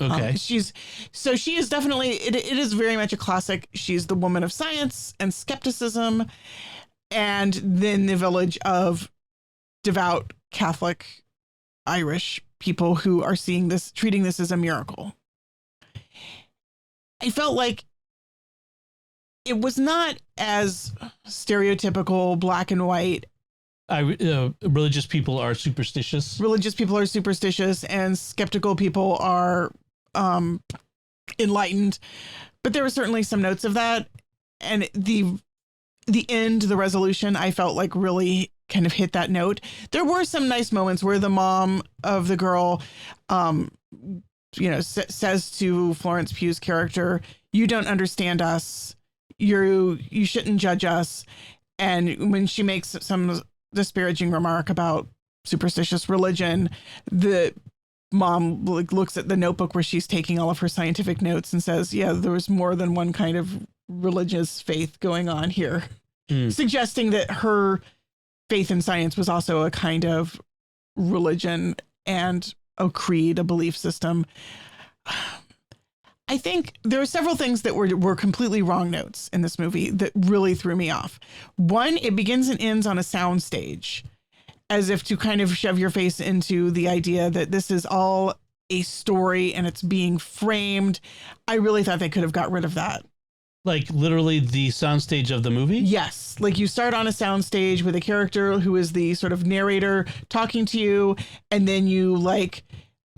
Speaker 1: Okay.
Speaker 2: She is definitely, it is very much a classic. She's the woman of science and skepticism, and then the village of devout Catholic Irish people who are treating this as a miracle. I felt like it was not as stereotypical black and white.
Speaker 1: Religious people are superstitious.
Speaker 2: Religious people are superstitious and skeptical people are enlightened. But there were certainly some notes of that. And the resolution, I felt like really kind of hit that note. There were some nice moments where the mom of the girl, says to Florence Pugh's character, "You don't understand us. You shouldn't judge us." And when she makes some disparaging remark about superstitious religion, the mom looks at the notebook where she's taking all of her scientific notes and says, "Yeah, there was more than one kind of religious faith going on here," suggesting that her faith in science was also a kind of religion and a creed, a belief system. I think there are several things that were completely wrong notes in this movie that really threw me off. One, it begins and ends on a sound stage, as if to kind of shove your face into the idea that this is all a story and it's being framed. I really thought they could have got rid of that.
Speaker 1: Like literally the soundstage of the movie?
Speaker 2: Yes. Like you start on a soundstage with a character who is the sort of narrator talking to you, and then you like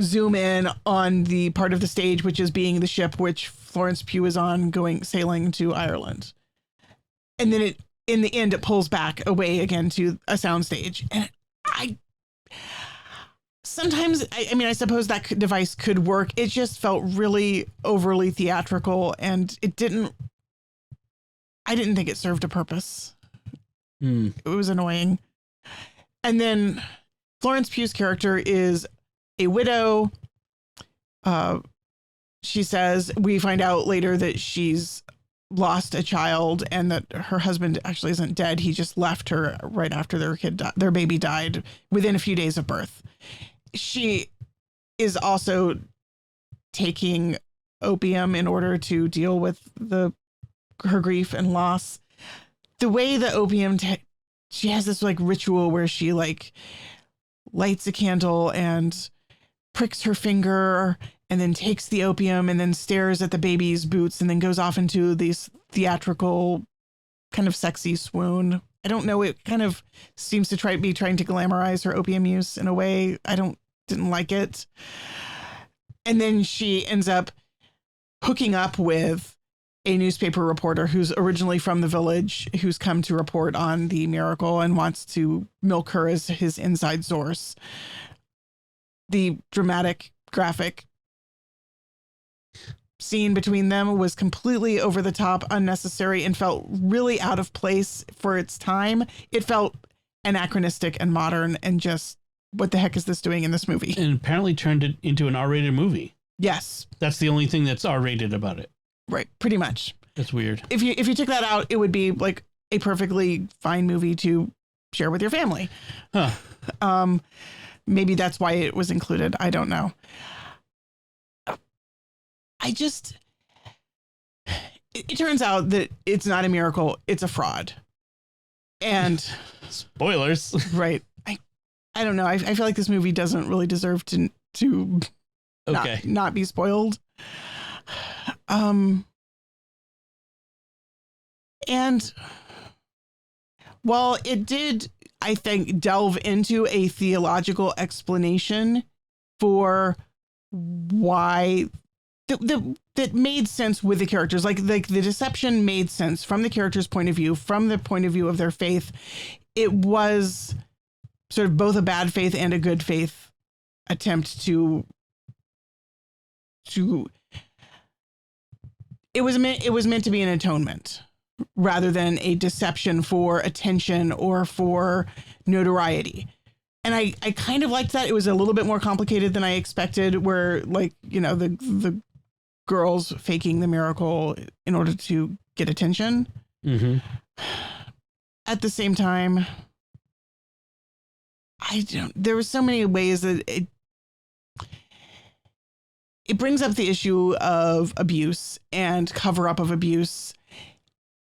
Speaker 2: zoom in on the part of the stage which is being the ship which Florence Pugh is on sailing to Ireland. And then in the end it pulls back away again to a soundstage. And I suppose that device could work. It just felt really overly theatrical, and I didn't think it served a purpose. It was annoying. And then Florence Pugh's character is a widow. She says, we find out later that she's lost a child and that her husband actually isn't dead. He just left her right after their baby died within a few days of birth. She is also taking opium in order to deal with her grief and loss. The way the opium, she has this like ritual where she like lights a candle and pricks her finger and then takes the opium and then stares at the baby's boots and then goes off into these theatrical kind of sexy swoon. I don't know. It kind of seems to trying to glamorize her opium use in a way. Didn't like it. And then she ends up hooking up with a newspaper reporter who's originally from the village, who's come to report on the miracle and wants to milk her as his inside source. The dramatic, graphic scene between them was completely over the top, unnecessary, and felt really out of place for its time. It felt anachronistic and modern and just, what the heck is this doing in this movie?
Speaker 1: And apparently turned it into an R-rated movie.
Speaker 2: Yes.
Speaker 1: That's the only thing that's R-rated about it.
Speaker 2: Right. Pretty much.
Speaker 1: That's weird.
Speaker 2: If you took that out, it would be like a perfectly fine movie to share with your family.
Speaker 1: Huh.
Speaker 2: Maybe that's why it was included. I don't know. It turns out that it's not a miracle. It's a fraud. And
Speaker 1: spoilers.
Speaker 2: Right. I don't know. I feel like this movie doesn't really deserve to
Speaker 1: okay.
Speaker 2: not be spoiled. And while it did, I think, delve into a theological explanation for why that made sense with the characters, like the deception made sense from the characters' point of view, from the point of view of their faith. It was sort of both a bad faith and a good faith attempt to it was meant to be an atonement rather than a deception for attention or for notoriety. And I kind of liked that. It was a little bit more complicated than I expected, where like, the girls faking the miracle in order to get attention.
Speaker 1: Mm-hmm.
Speaker 2: At the same time, there were so many ways that it brings up the issue of abuse and cover up of abuse.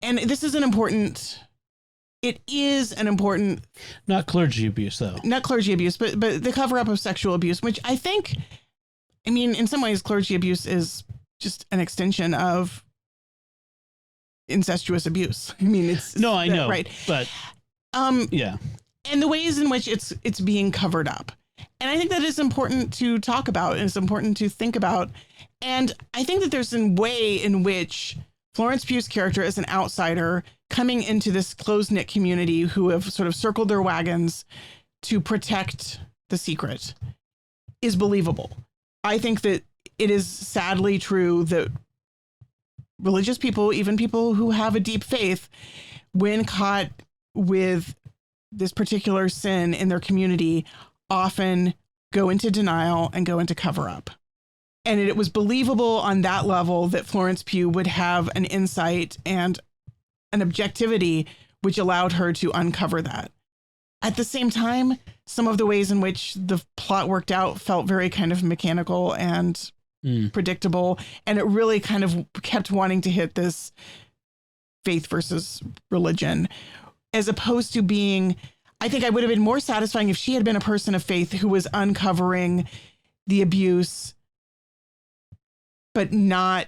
Speaker 2: And this is it is an important,
Speaker 1: not clergy abuse though.
Speaker 2: Not clergy abuse, but the cover up of sexual abuse, which I mean, in some ways, clergy abuse is just an extension of incestuous abuse. I mean,
Speaker 1: I know,
Speaker 2: right?
Speaker 1: But yeah,
Speaker 2: and the ways in which it's being covered up, and I think that is important to talk about, and it's important to think about. And I think that there's a way in which Florence Pugh's character is an outsider coming into this close-knit community who have sort of circled their wagons to protect the secret is believable. I think that it is sadly true that religious people, even people who have a deep faith, when caught with this particular sin in their community, often go into denial and go into cover up. And it was believable on that level that Florence Pugh would have an insight and an objectivity which allowed her to uncover that. At the same time, some of the ways in which the plot worked out felt very kind of mechanical and predictable. And it really kind of kept wanting to hit this faith versus religion, as opposed to being, I think I would have been more satisfying if she had been a person of faith who was uncovering the abuse, but not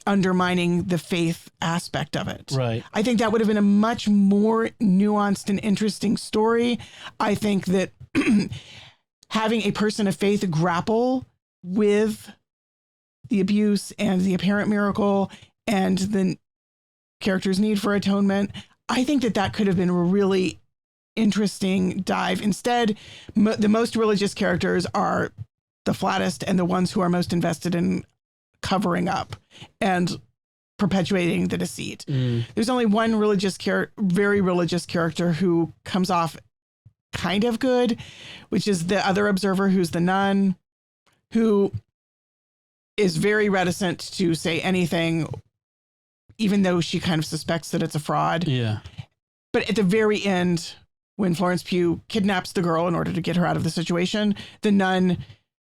Speaker 2: undermining the faith aspect of it.
Speaker 1: Right.
Speaker 2: I think that would have been a much more nuanced and interesting story. I think that having a person of faith grapple with the abuse and the apparent miracle and the character's need for atonement, I think that could have been a really interesting dive. Instead, the most religious characters are the flattest and the ones who are most invested in covering up and perpetuating the deceit. There's only one very religious character who comes off kind of good, which is the other observer, who's the nun, who is very reticent to say anything, even though she kind of suspects that it's a fraud.
Speaker 1: Yeah.
Speaker 2: But at the very end, when Florence Pugh kidnaps the girl in order to get her out of the situation, the nun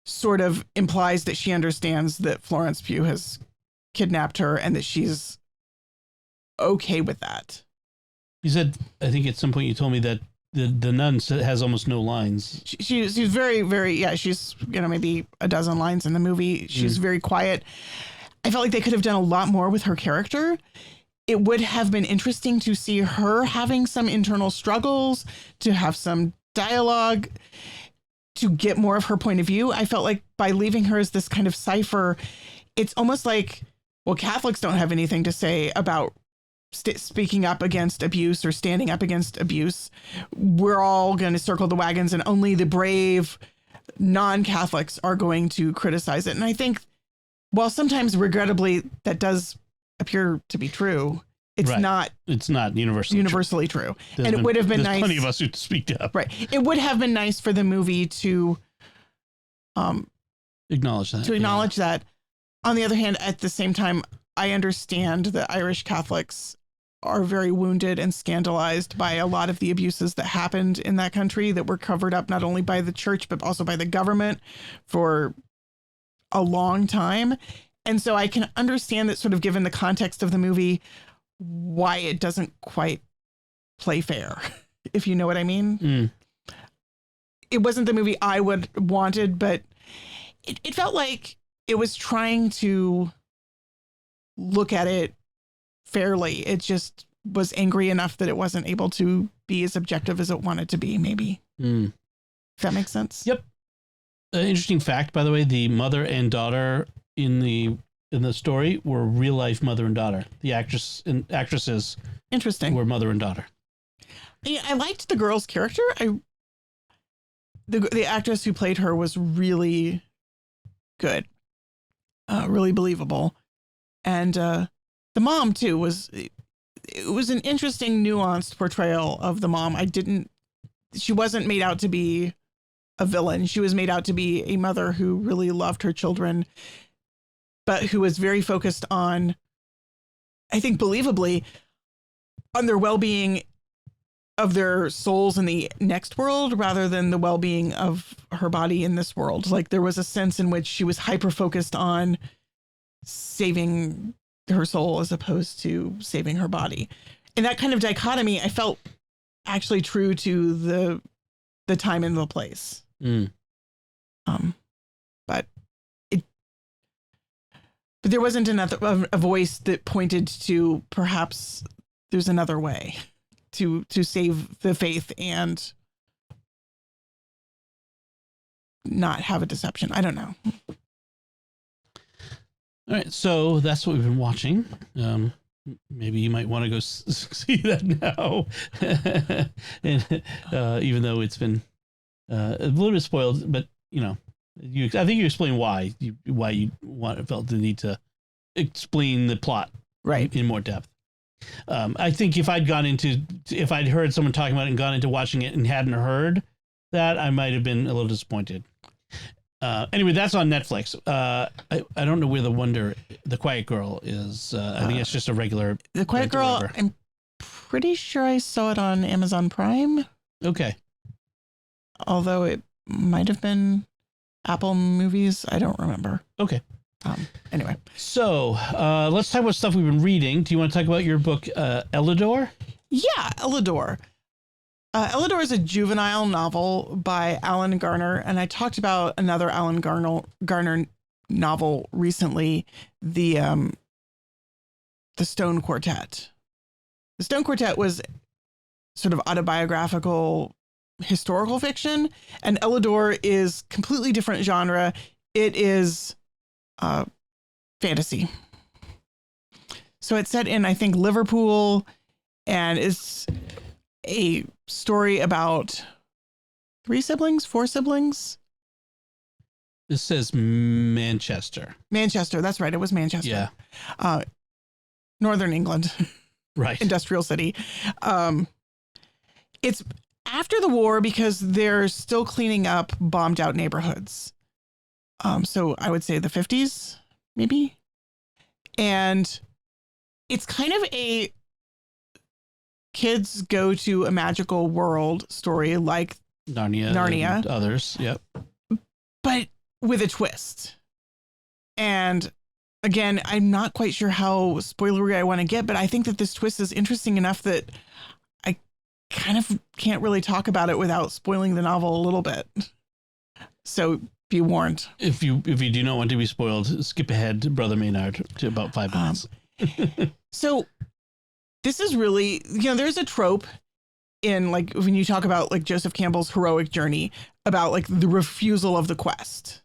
Speaker 2: sort of implies that she understands that Florence Pugh has kidnapped her and that she's okay with that.
Speaker 1: You said, I think at some point you told me that the nun has almost no lines.
Speaker 2: She's very, very, yeah, she's, maybe a dozen lines in the movie. She's very quiet. I felt like they could have done a lot more with her character. It would have been interesting to see her having some internal struggles, to have some dialogue, to get more of her point of view. I felt like by leaving her as this kind of cipher, it's almost like, well, Catholics don't have anything to say about speaking up against abuse or standing up against abuse. We're all going to circle the wagons, and only the brave non-Catholics are going to criticize it. And I think, while sometimes regrettably that does appear to be true, it's not universally true. And it would have been nice.
Speaker 1: Plenty of us who speak up.
Speaker 2: Right. It would have been nice for the movie to
Speaker 1: acknowledge
Speaker 2: that. On the other hand, at the same time, I understand that Irish Catholics are very wounded and scandalized by a lot of the abuses that happened in that country that were covered up not only by the church, but also by the government for a long time. And so I can understand that, sort of given the context of the movie, why it doesn't quite play fair, if you know what I mean. It wasn't the movie I would wanted, but it felt like it was trying to look at it fairly. It just was angry enough that it wasn't able to be as objective as it wanted to be, maybe. If that makes sense.
Speaker 1: Yep. Interesting fact, by the way, the mother and daughter in the story were real life mother and daughter. The actresses were mother and daughter.
Speaker 2: I liked the girl's character. The actress who played her was really good, really believable. And the mom too it was an interesting, nuanced portrayal of the mom. She wasn't made out to be a villain. She was made out to be a mother who really loved her children, but who was very focused on, I think believably, on their well-being of their souls in the next world rather than the well-being of her body in this world. Like there was a sense in which she was hyper-focused on saving her soul as opposed to saving her body. And that kind of dichotomy I felt actually true to the time and the place. But there wasn't a voice that pointed to perhaps there's another way to save the faith and not have a deception. I don't know.
Speaker 1: All right, so that's what we've been watching. Maybe you might want to go see that now, and, even though it's been a little bit spoiled. But I think you explain why you felt the need to explain the plot
Speaker 2: right
Speaker 1: in more depth. I think if I'd heard someone talking about it and gone into watching it and hadn't heard that, I might have been a little disappointed. Anyway, that's on Netflix. I don't know where The Quiet Girl is. I think it's just a regular.
Speaker 2: The Quiet Girl, I'm pretty sure I saw it on Amazon Prime.
Speaker 1: Okay.
Speaker 2: Although it might have been Apple Movies. I don't remember.
Speaker 1: Okay.
Speaker 2: Anyway.
Speaker 1: So let's talk about stuff we've been reading. Do you want to talk about your book, Elidor?
Speaker 2: Yeah, Elidor. Elidor is a juvenile novel by Alan Garner, and I talked about another Alan Garner novel recently, the Stone Quartet. The Stone Quartet was sort of autobiographical historical fiction, and Elidor is completely different genre. It is fantasy. So it's set in, I think, Liverpool, and it's a story about 4 siblings.
Speaker 1: This says Manchester.
Speaker 2: Manchester, that's right. It was Manchester.
Speaker 1: Yeah.
Speaker 2: Northern England.
Speaker 1: Right.
Speaker 2: Industrial city. It's after the war because they're still cleaning up bombed out neighborhoods. So I would say the 50s, maybe. And it's kind of a kids go to a magical world story like
Speaker 1: Narnia and others. Yep.
Speaker 2: But with a twist. And again, I'm not quite sure how spoilery I want to get, but I think that this twist is interesting enough that I kind of can't really talk about it without spoiling the novel a little bit. So be warned.
Speaker 1: If you do not want to be spoiled, skip ahead, Brother Maynard, to about 5 minutes.
Speaker 2: So this is really, there's a trope in like when you talk about like Joseph Campbell's heroic journey about like the refusal of the quest.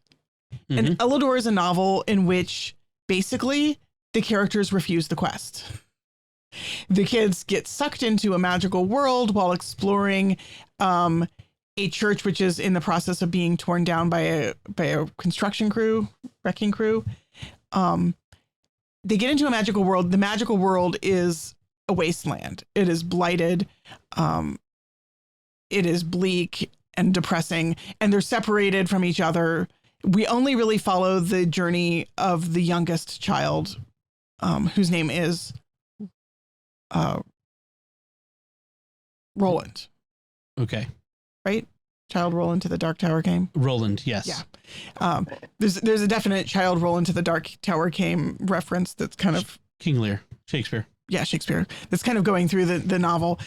Speaker 2: Mm-hmm. And Elidor is a novel in which basically the characters refuse the quest. The kids get sucked into a magical world while exploring a church which is in the process of being torn down by a construction crew, wrecking crew. They get into a magical world. The magical world is a wasteland. It is blighted. It is bleak and depressing, and they're separated from each other. We only really follow the journey of the youngest child, whose name is Roland.
Speaker 1: Okay.
Speaker 2: Right? Child Roland to the Dark Tower came.
Speaker 1: Roland, yes.
Speaker 2: Yeah. There's a definite Child Roland to the Dark Tower came reference that's kind of
Speaker 1: King Lear, Shakespeare.
Speaker 2: Yeah, Shakespeare. That's kind of going through the novel.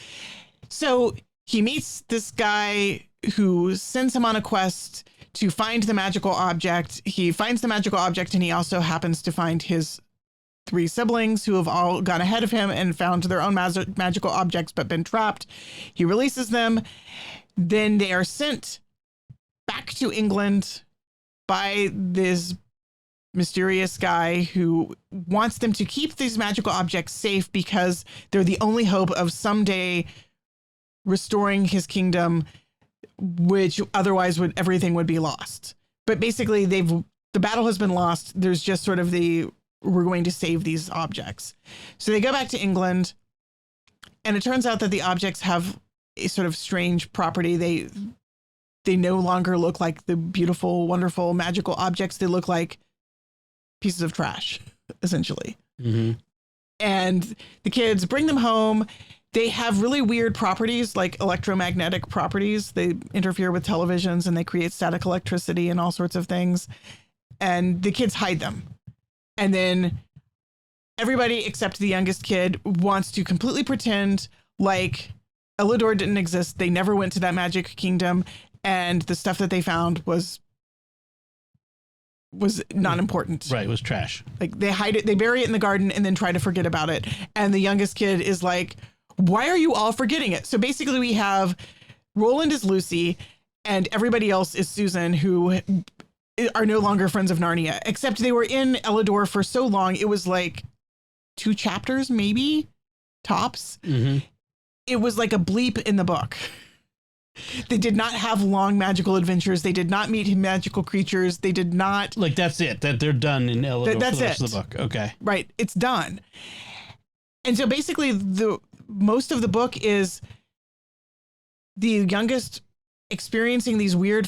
Speaker 2: So he meets this guy who sends him on a quest to find the magical object. He finds the magical object, and he also happens to find his 3 siblings who have all gone ahead of him and found their own magical objects but been trapped. He releases them. Then they are sent back to England by this mysterious guy who wants them to keep these magical objects safe because they're the only hope of someday restoring his kingdom, which otherwise everything would be lost. But basically the battle has been lost. There's just sort of we're going to save these objects. So they go back to England, and it turns out that the objects have a sort of strange property. They no longer look like the beautiful, wonderful, magical objects. They look like pieces of trash, essentially.
Speaker 1: Mm-hmm.
Speaker 2: And the kids bring them home. They have really weird properties, like electromagnetic properties. They interfere with televisions and they create static electricity and all sorts of things. And the kids hide them. And then everybody except the youngest kid wants to completely pretend like Elidor didn't exist. They never went to that magic kingdom. And the stuff that they found was not important.
Speaker 1: Right. It was trash.
Speaker 2: Like they hide it, they bury it in the garden and then try to forget about it. And the youngest kid is like, why are you all forgetting it? So basically we have Roland is Lucy and everybody else is Susan, who are no longer friends of Narnia, except they were in Elidor for so long. It was like 2 chapters, maybe tops.
Speaker 1: Mm-hmm.
Speaker 2: It was like a bleep in the book. They did not have long magical adventures. They did not meet magical creatures. They did not.
Speaker 1: Like, that's it. That they're done in Elidor
Speaker 2: That's
Speaker 1: for the rest
Speaker 2: it.
Speaker 1: of the book. Okay.
Speaker 2: Right. It's done. And so basically most of the book is the youngest experiencing these weird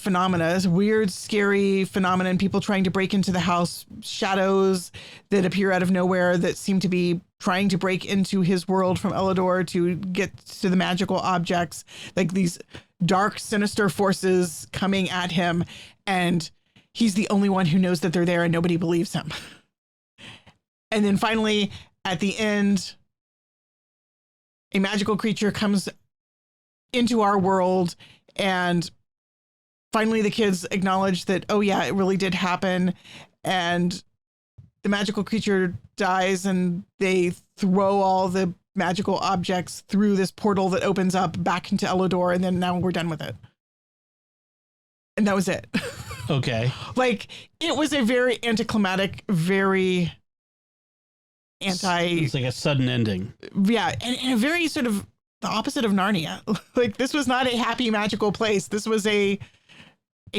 Speaker 2: scary phenomena, and people trying to break into the house, shadows that appear out of nowhere that seem to be trying to break into his world from Elidor to get to the magical objects, like these dark, sinister forces coming at him. And he's the only one who knows that they're there and nobody believes him. And then finally, at the end, a magical creature comes into our world, and finally the kids acknowledge that, oh yeah, it really did happen. And the magical creature dies and they throw all the magical objects through this portal that opens up back into Elidor. And then now we're done with it. And that was it.
Speaker 1: Okay.
Speaker 2: Like, it was a very anticlimactic, very
Speaker 1: It's like a sudden ending.
Speaker 2: Yeah. And a very sort of the opposite of Narnia. Like, this was not a happy, magical place. This was a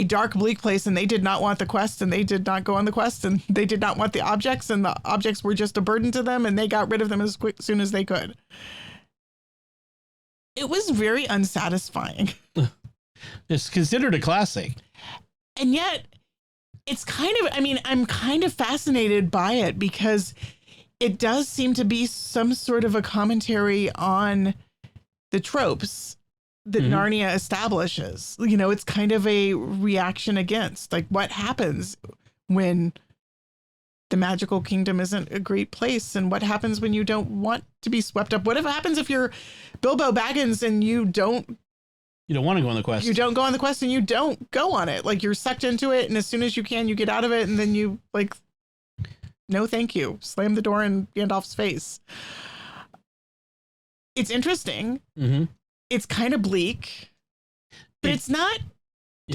Speaker 2: dark, bleak place, and they did not want the quest, and they did not go on the quest, and they did not want the objects, and the objects were just a burden to them, and they got rid of them as soon as they could. It was very unsatisfying.
Speaker 1: It's considered a classic.
Speaker 2: And yet, it's kind of, I mean, I'm kind of fascinated by it because it does seem to be some sort of a commentary on the tropes that Narnia establishes. You know, it's kind of a reaction against, like, what happens when the magical kingdom isn't a great place, and what happens when you don't want to be swept up. What happens if you're Bilbo Baggins and you don't
Speaker 1: want to go on the quest?
Speaker 2: You don't go on the quest and you don't go on it. Like, you're sucked into it, and as soon as you can, you get out of it, and then you, like, no thank you, slam the door in Gandalf's face. It's interesting.
Speaker 1: Mm-hmm.
Speaker 2: It's kind of bleak, but it's not,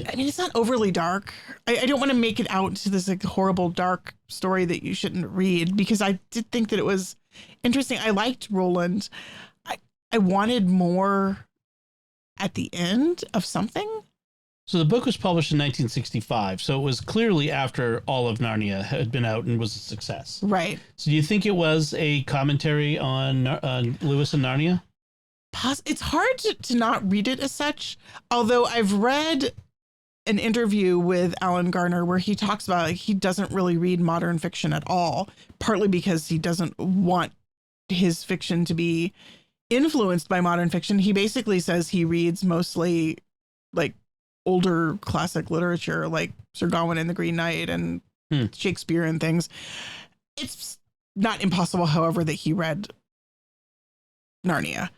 Speaker 2: I mean, it's not overly dark. I don't want to make it out to this, like, horrible, dark story that you shouldn't read, because I did think that it was interesting. I liked Roland. I wanted more at the end of something.
Speaker 1: So the book was published in 1965, so it was clearly after all of Narnia had been out and was a success.
Speaker 2: Right.
Speaker 1: So do you think it was a commentary on Lewis and Narnia?
Speaker 2: It's hard to not read it as such, although I've read an interview with Alan Garner where he talks about, like, he doesn't really read modern fiction at all, partly because he doesn't want his fiction to be influenced by modern fiction. He basically says he reads mostly, like, older classic literature, like Sir Gawain and the Green Knight and Shakespeare and things. It's not impossible, however, that he read Narnia.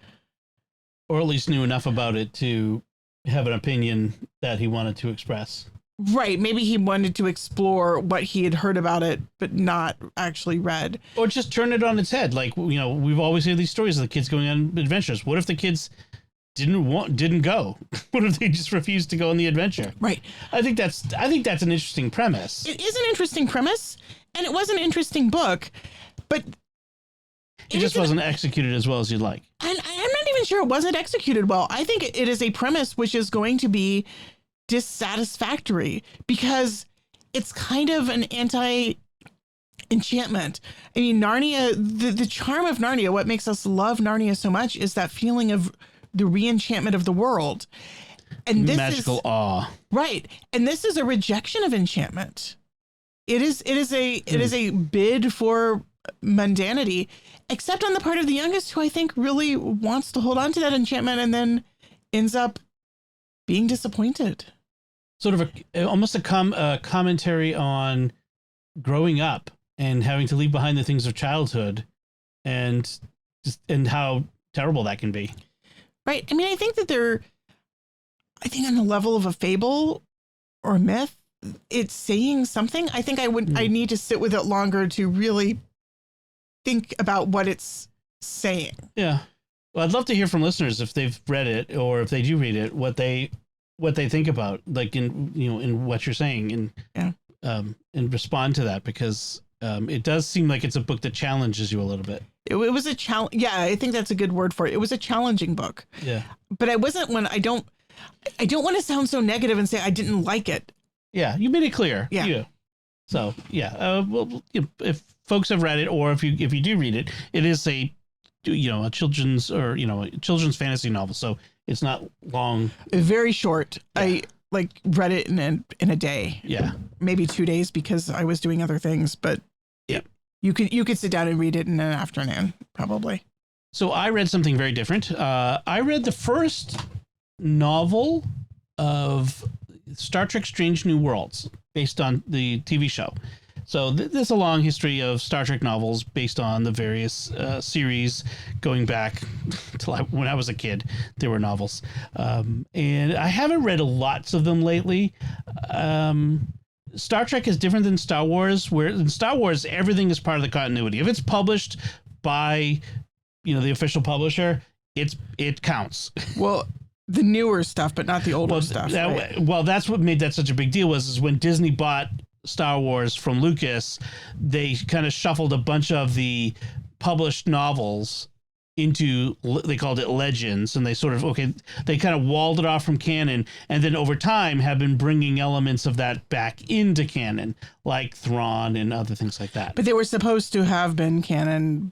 Speaker 1: Or at least knew enough about it to have an opinion that he wanted to express.
Speaker 2: Right. Maybe he wanted to explore what he had heard about it, but not actually read.
Speaker 1: Or just turn it on its head. Like, we've always heard these stories of the kids going on adventures. What if the kids didn't go? What if they just refused to go on the adventure?
Speaker 2: Right.
Speaker 1: I think that's an interesting premise.
Speaker 2: It is an interesting premise, and it was an interesting book, but
Speaker 1: it just wasn't executed as well as you'd like.
Speaker 2: And I'm not even sure it wasn't executed well. I think it is a premise which is going to be dissatisfactory because it's kind of an anti-enchantment. I mean, Narnia, the charm of Narnia, what makes us love Narnia so much is that feeling of the re-enchantment of the world. And this
Speaker 1: magical awe.
Speaker 2: Right. And this is a rejection of enchantment. It is a bid for mundanity, except on the part of the youngest, who I think really wants to hold on to that enchantment and then ends up being disappointed.
Speaker 1: Sort of almost a commentary on growing up and having to leave behind the things of childhood, and how terrible that can be.
Speaker 2: Right. I mean, I think on the level of a fable or a myth, it's saying something. I think I need to sit with it longer to really think about what it's saying.
Speaker 1: Yeah. Well, I'd love to hear from listeners if they've read it, or if they do read it, what they think about, like, in what you're saying, and respond to that, because it does seem like it's a book that challenges you a little bit.
Speaker 2: It was a challenge. Yeah, I think that's a good word for it. It was a challenging book.
Speaker 1: Yeah.
Speaker 2: But I wasn't I don't want to sound so negative and say I didn't like it.
Speaker 1: Yeah, you made it clear.
Speaker 2: Yeah.
Speaker 1: So yeah, well, if folks have read it, or if you do read it, it is a children's fantasy novel. So it's not long.
Speaker 2: Very short.
Speaker 1: Yeah.
Speaker 2: I read it in a day.
Speaker 1: Yeah.
Speaker 2: Maybe 2 days because I was doing other things, but
Speaker 1: yeah.
Speaker 2: You could sit down and read it in an afternoon, probably.
Speaker 1: So I read something very different. I read the first novel of Star Trek Strange New Worlds, based on the TV show. So there's a long history of Star Trek novels based on the various series going back to when I was a kid. There were novels. And I haven't read lots of them lately. Star Trek is different than Star Wars, where in Star Wars, everything is part of the continuity. If it's published by, the official publisher, it counts.
Speaker 2: Well, the newer stuff, but not the older stuff. Right?
Speaker 1: Well, that's what made that such a big deal is when Disney bought Star Wars from Lucas, they kind of shuffled a bunch of the published novels into, they called it Legends, and they they kind of walled it off from canon, and then over time have been bringing elements of that back into canon, like Thrawn and other things like that.
Speaker 2: But they were supposed to have been canon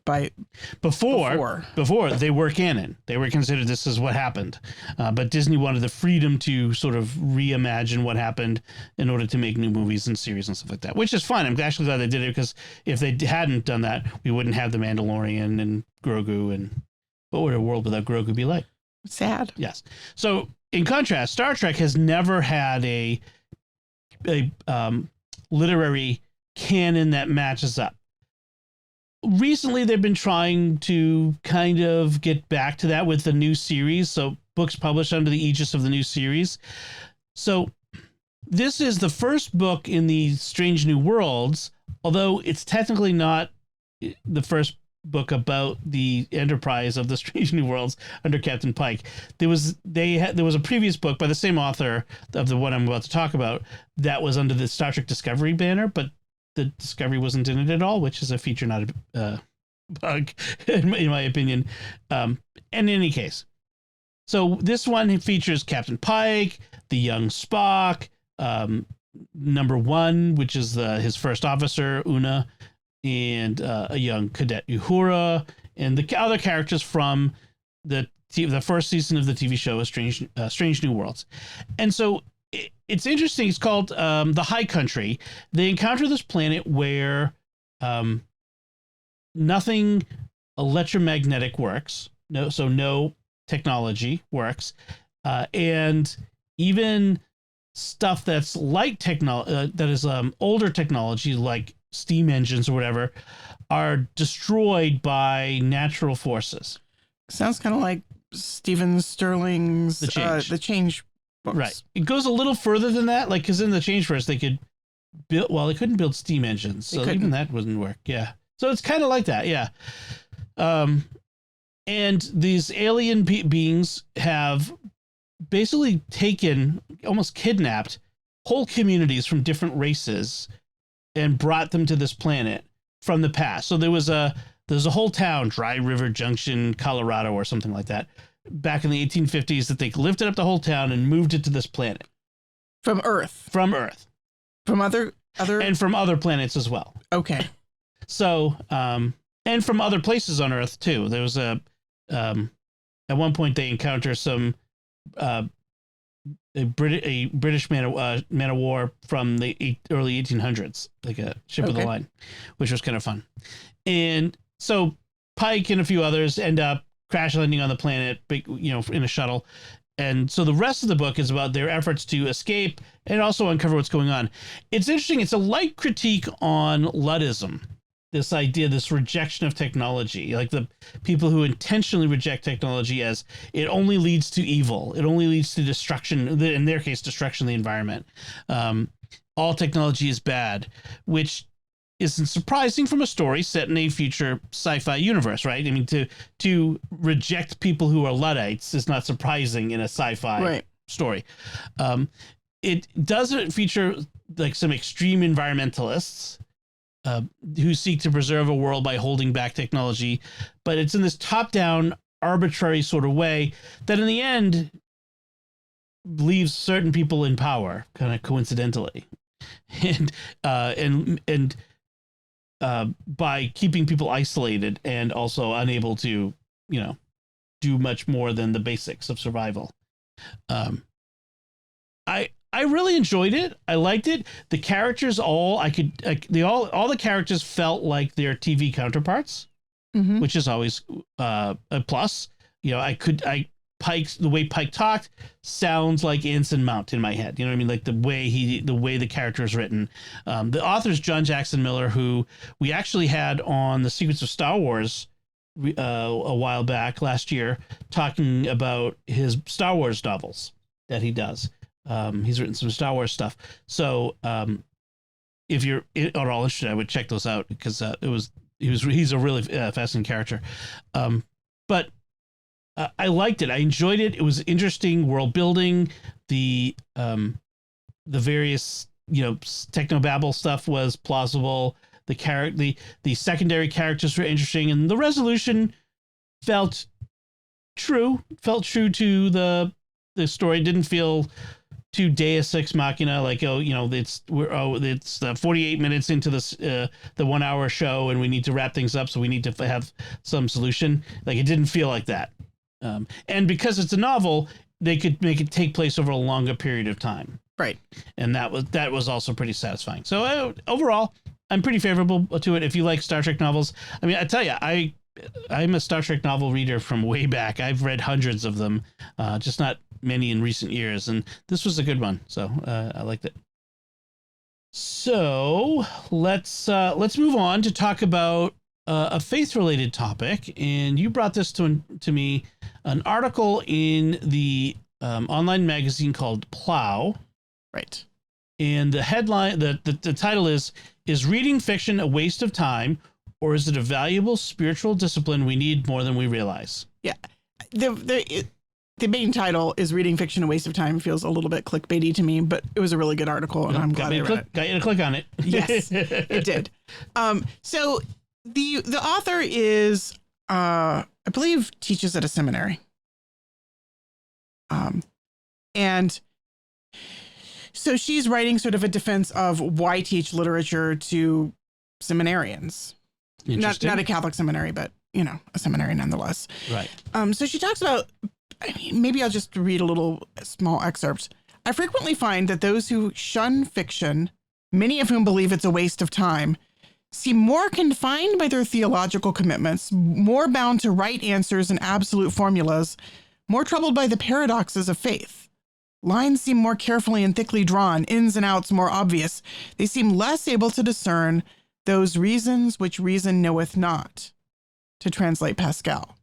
Speaker 1: before they were canon. They were considered, this is what happened. But Disney wanted the freedom to sort of reimagine what happened in order to make new movies and series and stuff like that, which is fine. I'm actually glad they did it, because if they hadn't done that, we wouldn't have The Mandalorian and Grogu, and what would a world without Grogu be like?
Speaker 2: Sad.
Speaker 1: Yes. So in contrast, Star Trek has never had a literary canon that matches up. Recently, they've been trying to kind of get back to that with the new series. So books published under the aegis of the new series. So this is the first book in the Strange New Worlds, although it's technically not the first book about the Enterprise of the Strange New Worlds under Captain Pike. There was a previous book by the same author of the one I'm about to talk about that was under the Star Trek Discovery banner, but the Discovery wasn't in it at all, which is a feature, not a bug, in my opinion. In any case, so this one features Captain Pike, the young Spock, number one, which is his first officer, Una, and a young cadet, Uhura, and the other characters from the first season of the TV show, Strange New Worlds. And so it's interesting. It's called the High Country. They encounter this planet where nothing electromagnetic works. No technology works, and even stuff that's light technology, that is older technology, like steam engines or whatever, are destroyed by natural forces.
Speaker 2: Sounds kind of like Stephen Sterling's The Change books.
Speaker 1: Right. It goes a little further than that, like, because in The Change Verse they could build, well, they couldn't build steam engines, so even that wouldn't work. Yeah. So it's kind of like that. Yeah. And these alien beings have basically almost kidnapped whole communities from different races and brought them to this planet from the past. So there's a whole town, Dry River Junction, Colorado, or something like that, back in the 1850s, that they lifted up the whole town and moved it to this planet.
Speaker 2: From Earth.
Speaker 1: From Earth.
Speaker 2: From other
Speaker 1: and from other planets as well.
Speaker 2: Okay.
Speaker 1: So and from other places on Earth too. There was at one point they encounter some a British man of war from the early 1800s, like a ship of the line, which was kind of fun. And so Pike and a few others end up crash landing on the planet, in a shuttle. And so the rest of the book is about their efforts to escape and also uncover what's going on. It's interesting. It's a light critique on Luddism. This idea, this rejection of technology, like the people who intentionally reject technology as it only leads to evil. It only leads to destruction. In their case, destruction of the environment. All technology is bad, which isn't surprising from a story set in a future sci-fi universe, right? I mean, to reject people who are Luddites is not surprising in a sci-fi story. It doesn't feature like some extreme environmentalists who seek to preserve a world by holding back technology, but it's in this top-down, arbitrary sort of way that in the end leaves certain people in power, kind of coincidentally. And by keeping people isolated and also unable to, do much more than the basics of survival. I really enjoyed it. I liked it. The characters all the characters felt like their TV counterparts, which is always a plus. The way Pike talked sounds like Anson Mount in my head. You know what I mean? Like the way the character is written. The author's John Jackson Miller, who we actually had on the Secrets of Star Wars a while back last year, talking about his Star Wars novels that he does. He's written some Star Wars stuff. So if you're at all interested, I would check those out because he's a really fascinating character. But I liked it. I enjoyed it. It was interesting world building. The various technobabble stuff was plausible. The secondary characters were interesting, and the resolution felt true to the story. It didn't feel too Deus Ex Machina, like it's 48 minutes into this the 1 hour show, and we need to wrap things up, so we need to have some solution. Like it didn't feel like that. And because it's a novel, they could make it take place over a longer period of time.
Speaker 2: Right.
Speaker 1: And that was also pretty satisfying. So overall, I'm pretty favorable to it. If you like Star Trek novels, I mean, I tell you, I'm a Star Trek novel reader from way back. I've read hundreds of them, just not many in recent years. And this was a good one. So I liked it. So let's move on to talk about a faith-related topic. And you brought this to me, an article in the online magazine called Plow.
Speaker 2: Right.
Speaker 1: And the headline, the title is reading fiction a waste of time, or is it a valuable spiritual discipline we need more than we realize? Yeah.
Speaker 2: The main title is Reading Fiction a Waste of Time. Feels a little bit clickbaity to me, but it was a really good article, and I'm glad I read it.
Speaker 1: Got you to click on it.
Speaker 2: Yes, it did. So the author is, I believe, teaches at a seminary. And so she's writing sort of a defense of why teach literature to seminarians. Not a Catholic seminary, but, a seminary nonetheless.
Speaker 1: Right.
Speaker 2: So she talks about, maybe I'll just read a little small excerpt. I frequently find that those who shun fiction, many of whom believe it's a waste of time, seem more confined by their theological commitments, more bound to right answers and absolute formulas, more troubled by the paradoxes of faith. Lines seem more carefully and thickly drawn, ins and outs more obvious. They seem less able to discern those reasons which reason knoweth not, to translate Pascal.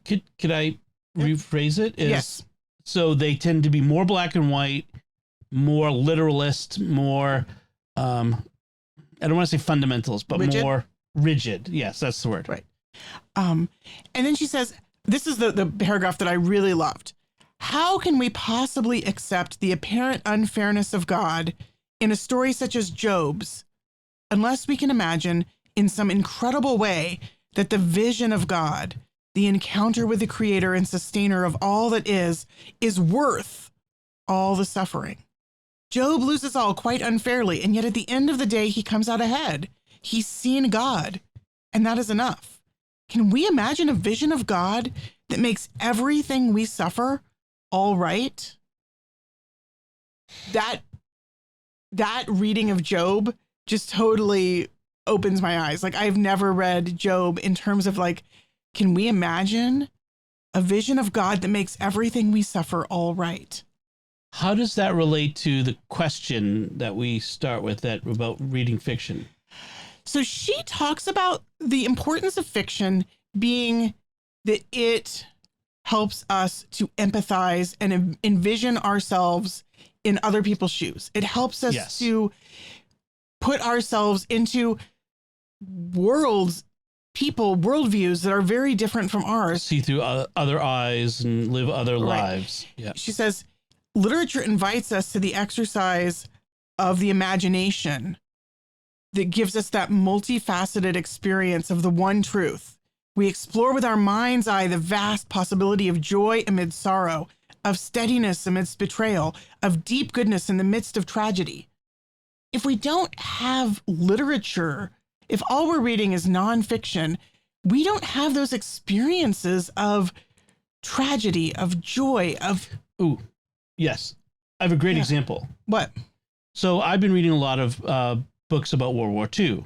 Speaker 1: Could I rephrase it?
Speaker 2: Yes.
Speaker 1: So they tend to be more black and white, more literalist, more, I don't want to say fundamentalist, but rigid? More rigid. Yes, that's the word.
Speaker 2: Right. And then she says, this is the paragraph that I really loved. How can we possibly accept the apparent unfairness of God in a story such as Job's, unless we can imagine in some incredible way that the vision of God, the encounter with the creator and sustainer of all that is worth all the suffering? Job loses all quite unfairly, and yet at the end of the day, he comes out ahead. He's seen God, and that is enough. Can we imagine a vision of God that makes everything we suffer all right? that reading of Job just totally opens my eyes. Like, I've never read Job in terms of like, can we imagine a vision of God that makes everything we suffer all right?
Speaker 1: How does that relate to the question that we start with that about reading fiction?
Speaker 2: So she talks about the importance of fiction being that it helps us to empathize and envision ourselves in other people's shoes. It helps us to put ourselves into worldviews that are very different from ours.
Speaker 1: See through other eyes and live other lives. Yeah.
Speaker 2: She says, literature invites us to the exercise of the imagination that gives us that multifaceted experience of the one truth. We explore with our mind's eye the vast possibility of joy amid sorrow, of steadiness amidst betrayal, of deep goodness in the midst of tragedy. If we don't have literature, if all we're reading is nonfiction, we don't have those experiences of tragedy, of joy, of...
Speaker 1: Ooh, yes. I have a great example.
Speaker 2: What?
Speaker 1: So I've been reading a lot of books about World War II.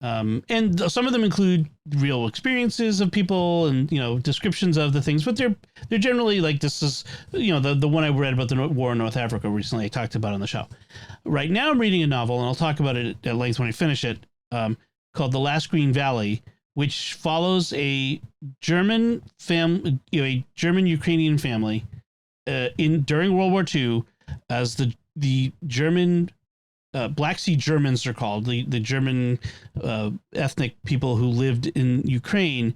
Speaker 1: And some of them include real experiences of people and, descriptions of the things, but they're generally like, this is, the one I read about the war in North Africa recently, I talked about on the show. Right now I'm reading a novel, and I'll talk about it at length when I finish it, called The Last Green Valley, which follows a German a German Ukrainian family during World War II, as the German Black Sea Germans are called, the German ethnic people who lived in Ukraine,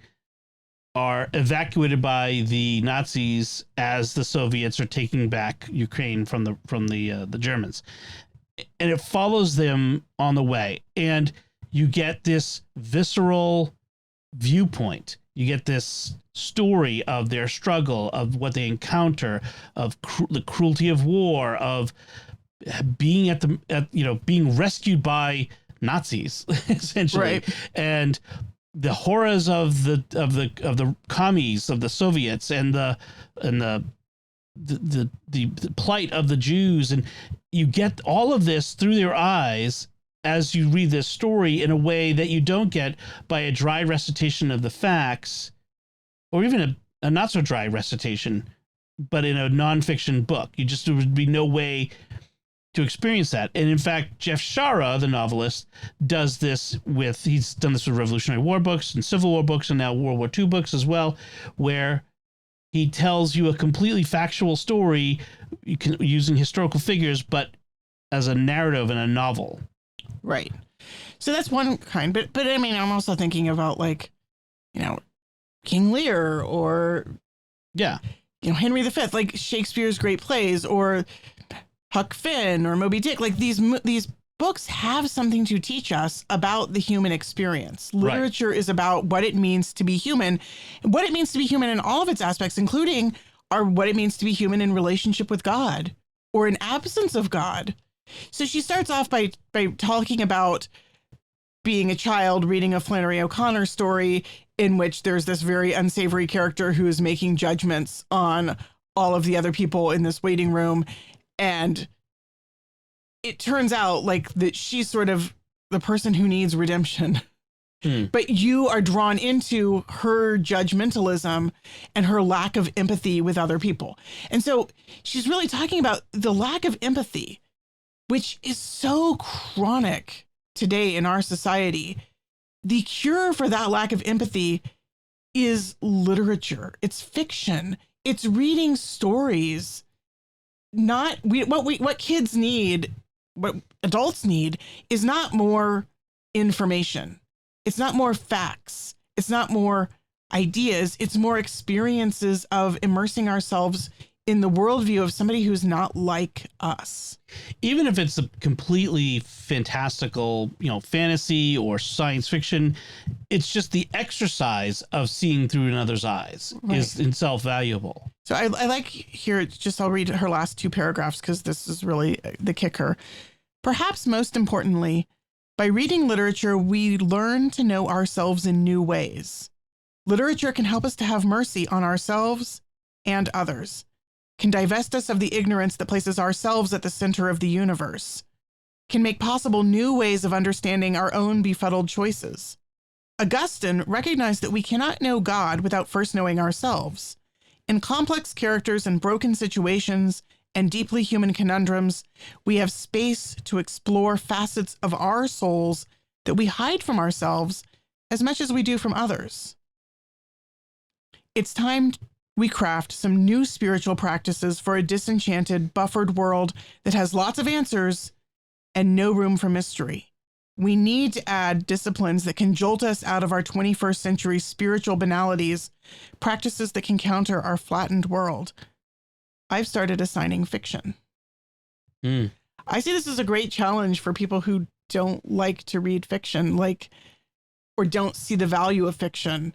Speaker 1: are evacuated by the Nazis as the Soviets are taking back Ukraine from the Germans, and it follows them on the way, and you get this visceral viewpoint. You get this story of their struggle, of what they encounter, of the cruelty of war, of being being rescued by Nazis, essentially,
Speaker 2: right,
Speaker 1: and the horrors of the commies, of the Soviets, and the plight of the Jews, and you get all of this through their eyes as you read this story in a way that you don't get by a dry recitation of the facts, or even a not so dry recitation, but in a nonfiction book. There would be no way to experience that. And in fact, Jeff Shara, the novelist, does this he's done this with Revolutionary War books and Civil War books and now World War II books as well, where he tells you a completely factual story using historical figures, but as a narrative in a novel.
Speaker 2: Right. So that's one kind, but I mean, I'm also thinking about King Lear or Henry V, like Shakespeare's great plays, or Huck Finn or Moby Dick. Like these books have something to teach us about the human experience. Literature is about what it means to be human, and what it means to be human in all of its aspects, including what it means to be human in relationship with God or in absence of God. So she starts off by talking about being a child reading a Flannery O'Connor story in which there's this very unsavory character who is making judgments on all of the other people in this waiting room. And it turns out like that she's sort of the person who needs redemption. But you are drawn into her judgmentalism and her lack of empathy with other people. And so she's really talking about the lack of empathy, which is so chronic today in our society. The cure for that lack of empathy is literature. It's fiction. It's reading stories. What kids need, what adults need, is not more information. It's not more facts. It's not more ideas. It's more experiences of immersing ourselves in the worldview of somebody who's not like us.
Speaker 1: Even if it's a completely fantastical, fantasy or science fiction, it's just the exercise of seeing through another's eyes is in itself valuable. So
Speaker 2: I like here, I'll read her last two paragraphs because this is really the kicker. Perhaps most importantly, by reading literature, we learn to know ourselves in new ways. Literature can help us to have mercy on ourselves and others. can divest us of the ignorance that places ourselves at the center of the universe, can make possible new ways of understanding our own befuddled choices. Augustine recognized that we cannot know God without first knowing ourselves. In complex characters and broken situations and deeply human conundrums, we have space to explore facets of our souls that we hide from ourselves as much as we do from others. It's time we craft some new spiritual practices for a disenchanted, buffered world that has lots of answers and no room for mystery. We need to add disciplines that can jolt us out of our 21st century spiritual banalities, practices that can counter our flattened world. I've started assigning fiction. I see this as a great challenge for people who don't like to read fiction, or don't see the value of fiction.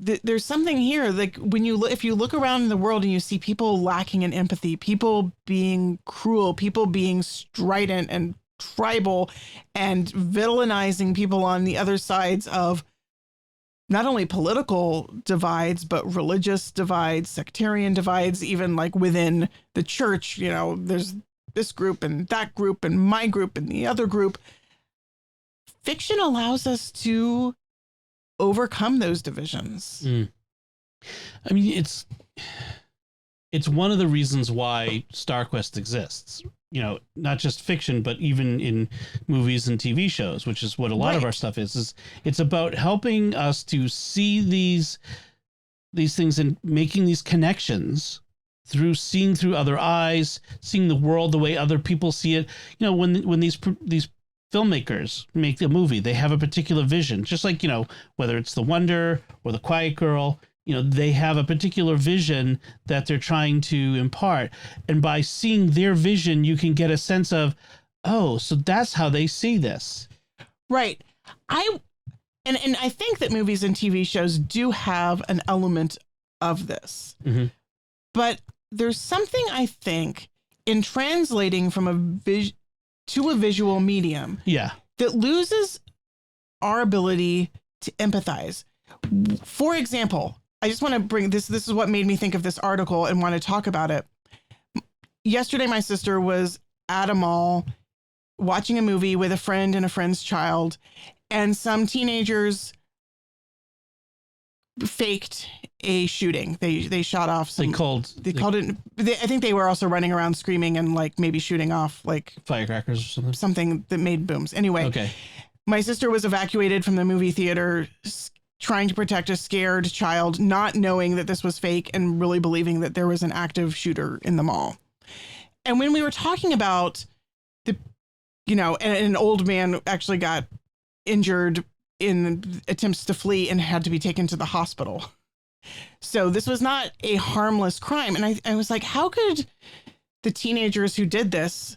Speaker 2: There's something here, like when if you look around in the world and you see people lacking in empathy, people being cruel, people being strident and tribal and villainizing people on the other sides of not only political divides, but religious divides, sectarian divides, even like within the church, there's this group and that group and my group and the other group. Fiction allows us to overcome those divisions.
Speaker 1: I mean, it's one of the reasons why StarQuest exists. Not just fiction, but even in movies and TV shows, which is what a lot of our stuff is it's about helping us to see these things and making these connections through seeing through other eyes, seeing the world the way other people see it. When these filmmakers make a movie, they have a particular vision, just like, whether it's The Wonder or The Quiet Girl, they have a particular vision that they're trying to impart. And by seeing their vision, you can get a sense of, oh, so that's how they see this.
Speaker 2: Right. And I think that movies and TV shows do have an element of this. Mm-hmm. But there's something, I think, in translating from to a visual medium that loses our ability to empathize. For example, I just want to bring this is what made me think of this article and want to talk about it. Yesterday, my sister was at a mall watching a movie with a friend and a friend's child, and some teenagers faked a shooting. They shot off some. They called it. I think they were also running around screaming and maybe shooting off
Speaker 1: firecrackers or something.
Speaker 2: Something that made booms. Anyway,
Speaker 1: okay.
Speaker 2: My sister was evacuated from the movie theater, trying to protect a scared child, not knowing that this was fake and really believing that there was an active shooter in the mall. And when we were talking about and an old man actually got injured in attempts to flee and had to be taken to the hospital. So this was not a harmless crime. And I was like, how could the teenagers who did this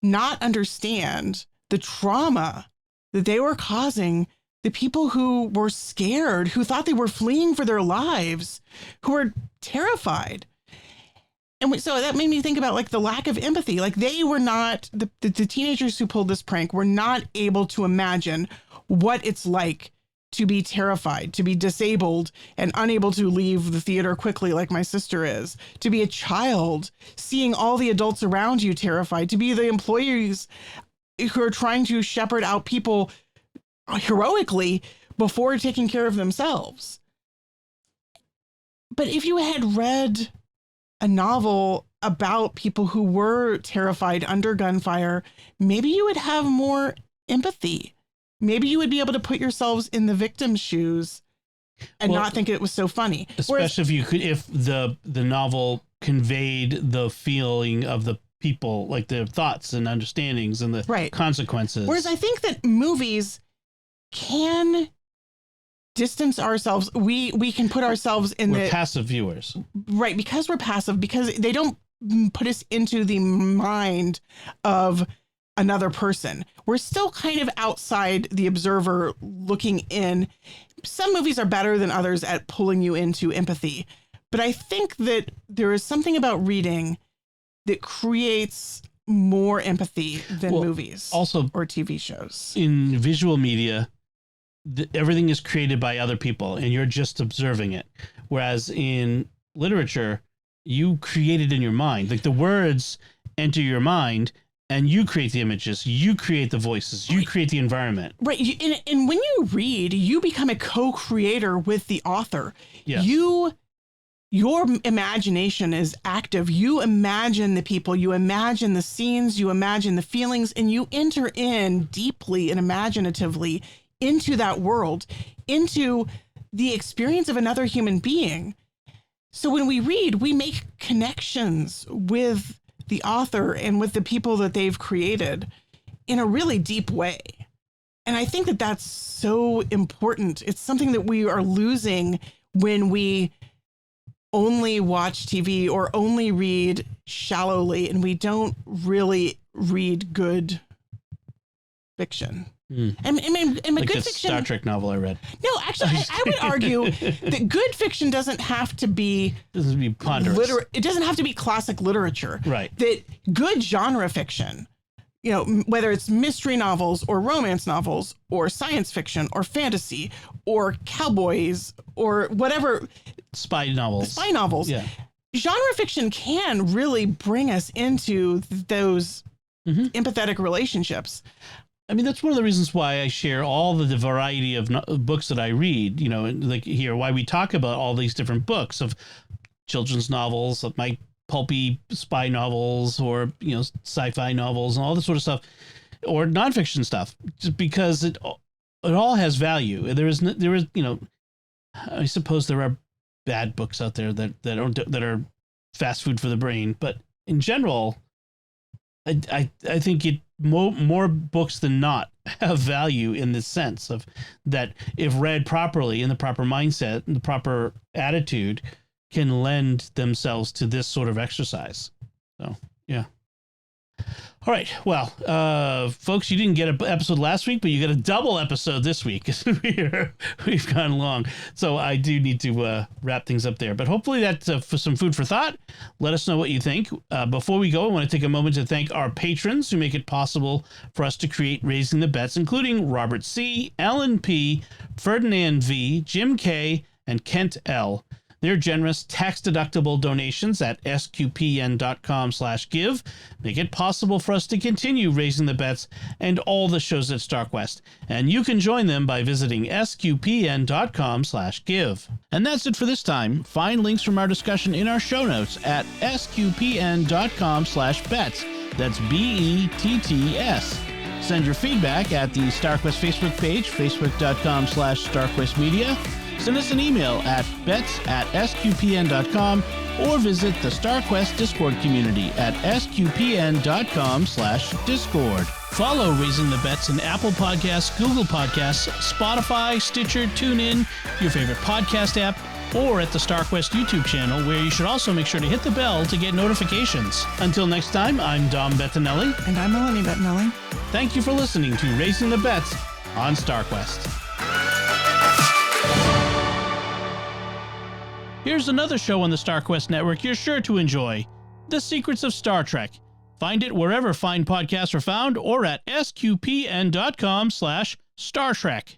Speaker 2: not understand the trauma that they were causing the people who were scared, who thought they were fleeing for their lives, who were terrified? And so that made me think about the lack of empathy. They were not, the teenagers who pulled this prank were not able to imagine what it's like to be terrified, to be disabled and unable to leave the theater quickly like my sister is, to be a child, seeing all the adults around you terrified, to be the employees who are trying to shepherd out people heroically before taking care of themselves. But if you had read a novel about people who were terrified under gunfire, maybe you would have more empathy. Maybe you would be able to put yourselves in the victim's shoes and not think it was so funny.
Speaker 1: Especially if the novel conveyed the feeling of the people, like their thoughts and understandings and the consequences.
Speaker 2: Whereas I think that movies can distance ourselves. We can put ourselves in
Speaker 1: we're passive viewers.
Speaker 2: Right, because we're passive, because they don't put us into the mind of another person. We're still kind of outside the observer looking in. Some movies are better than others at pulling you into empathy. But I think that there is something about reading that creates more empathy than movies
Speaker 1: also,
Speaker 2: or TV shows.
Speaker 1: In visual media, everything is created by other people and you're just observing it. Whereas in literature, you create it in your mind. Like the words enter your mind and you create the images, you create the voices, you create the environment.
Speaker 2: Right. And when you read, you become a co-creator with the author.
Speaker 1: Yeah.
Speaker 2: Your imagination is active. You imagine the people, you imagine the scenes, you imagine the feelings, and you enter in deeply and imaginatively into that world, into the experience of another human being. So when we read, we make connections with the author and with the people that they've created in a really deep way. And I think that that's so important. It's something that we are losing when we only watch TV or only read shallowly and we don't really read good fiction.
Speaker 1: Mm.
Speaker 2: I mean,
Speaker 1: Like
Speaker 2: good
Speaker 1: the
Speaker 2: fiction.
Speaker 1: Star Trek novel I read.
Speaker 2: No, actually, I would argue that good fiction doesn't have to be
Speaker 1: Doesn't be ponderous.
Speaker 2: It doesn't have to be classic literature.
Speaker 1: Right.
Speaker 2: That good genre fiction, you know, whether it's mystery novels or romance novels or science fiction or fantasy or cowboys or whatever.
Speaker 1: Spy novels.
Speaker 2: Yeah. Genre fiction can really bring us into those empathetic relationships.
Speaker 1: I mean, that's one of the reasons why I share all the variety of books that I read, you know, like here, why we talk about all these different books of children's novels, of my pulpy spy novels or, you know, sci-fi novels and all this sort of stuff, or nonfiction stuff, just because it all has value. There is, you know, I suppose there are bad books out there that are fast food for the brain, but in general, I think more books than not have value in the sense of that if read properly in the proper mindset and the proper attitude can lend themselves to this sort of exercise. So, yeah. All right. Well, folks, you didn't get an episode last week, but you got a double episode this week. We've gone long. So I do need to wrap things up there. But hopefully that's for some food for thought. Let us know what you think. Before we go, I want to take a moment to thank our patrons who make it possible for us to create Raising the Bets, including Robert C., Ellen P., Ferdinand V., Jim K., and Kent L. Their generous tax-deductible donations at sqpn.com/give make it possible for us to continue Raising the Bets and all the shows at StarQuest. And you can join them by visiting sqpn.com/give. And that's it for this time. Find links from our discussion in our show notes at sqpn.com/bets. That's BETTS. Send your feedback at the StarQuest Facebook page, facebook.com/StarQuest Media. Send us an email at bets@sqpn.com or visit the StarQuest Discord community at sqpn.com/discord. Follow Raising the Bets in Apple Podcasts, Google Podcasts, Spotify, Stitcher, TuneIn, your favorite podcast app, or at the StarQuest YouTube channel, where you should also make sure to hit the bell to get notifications. Until next time, I'm Dom Bettinelli.
Speaker 2: And I'm Melanie Bettinelli.
Speaker 1: Thank you for listening to Raising the Bets on StarQuest. Here's another show on the StarQuest network you're sure to enjoy, The Secrets of Star Trek. Find it wherever fine podcasts are found or at sqpn.com/Star Trek.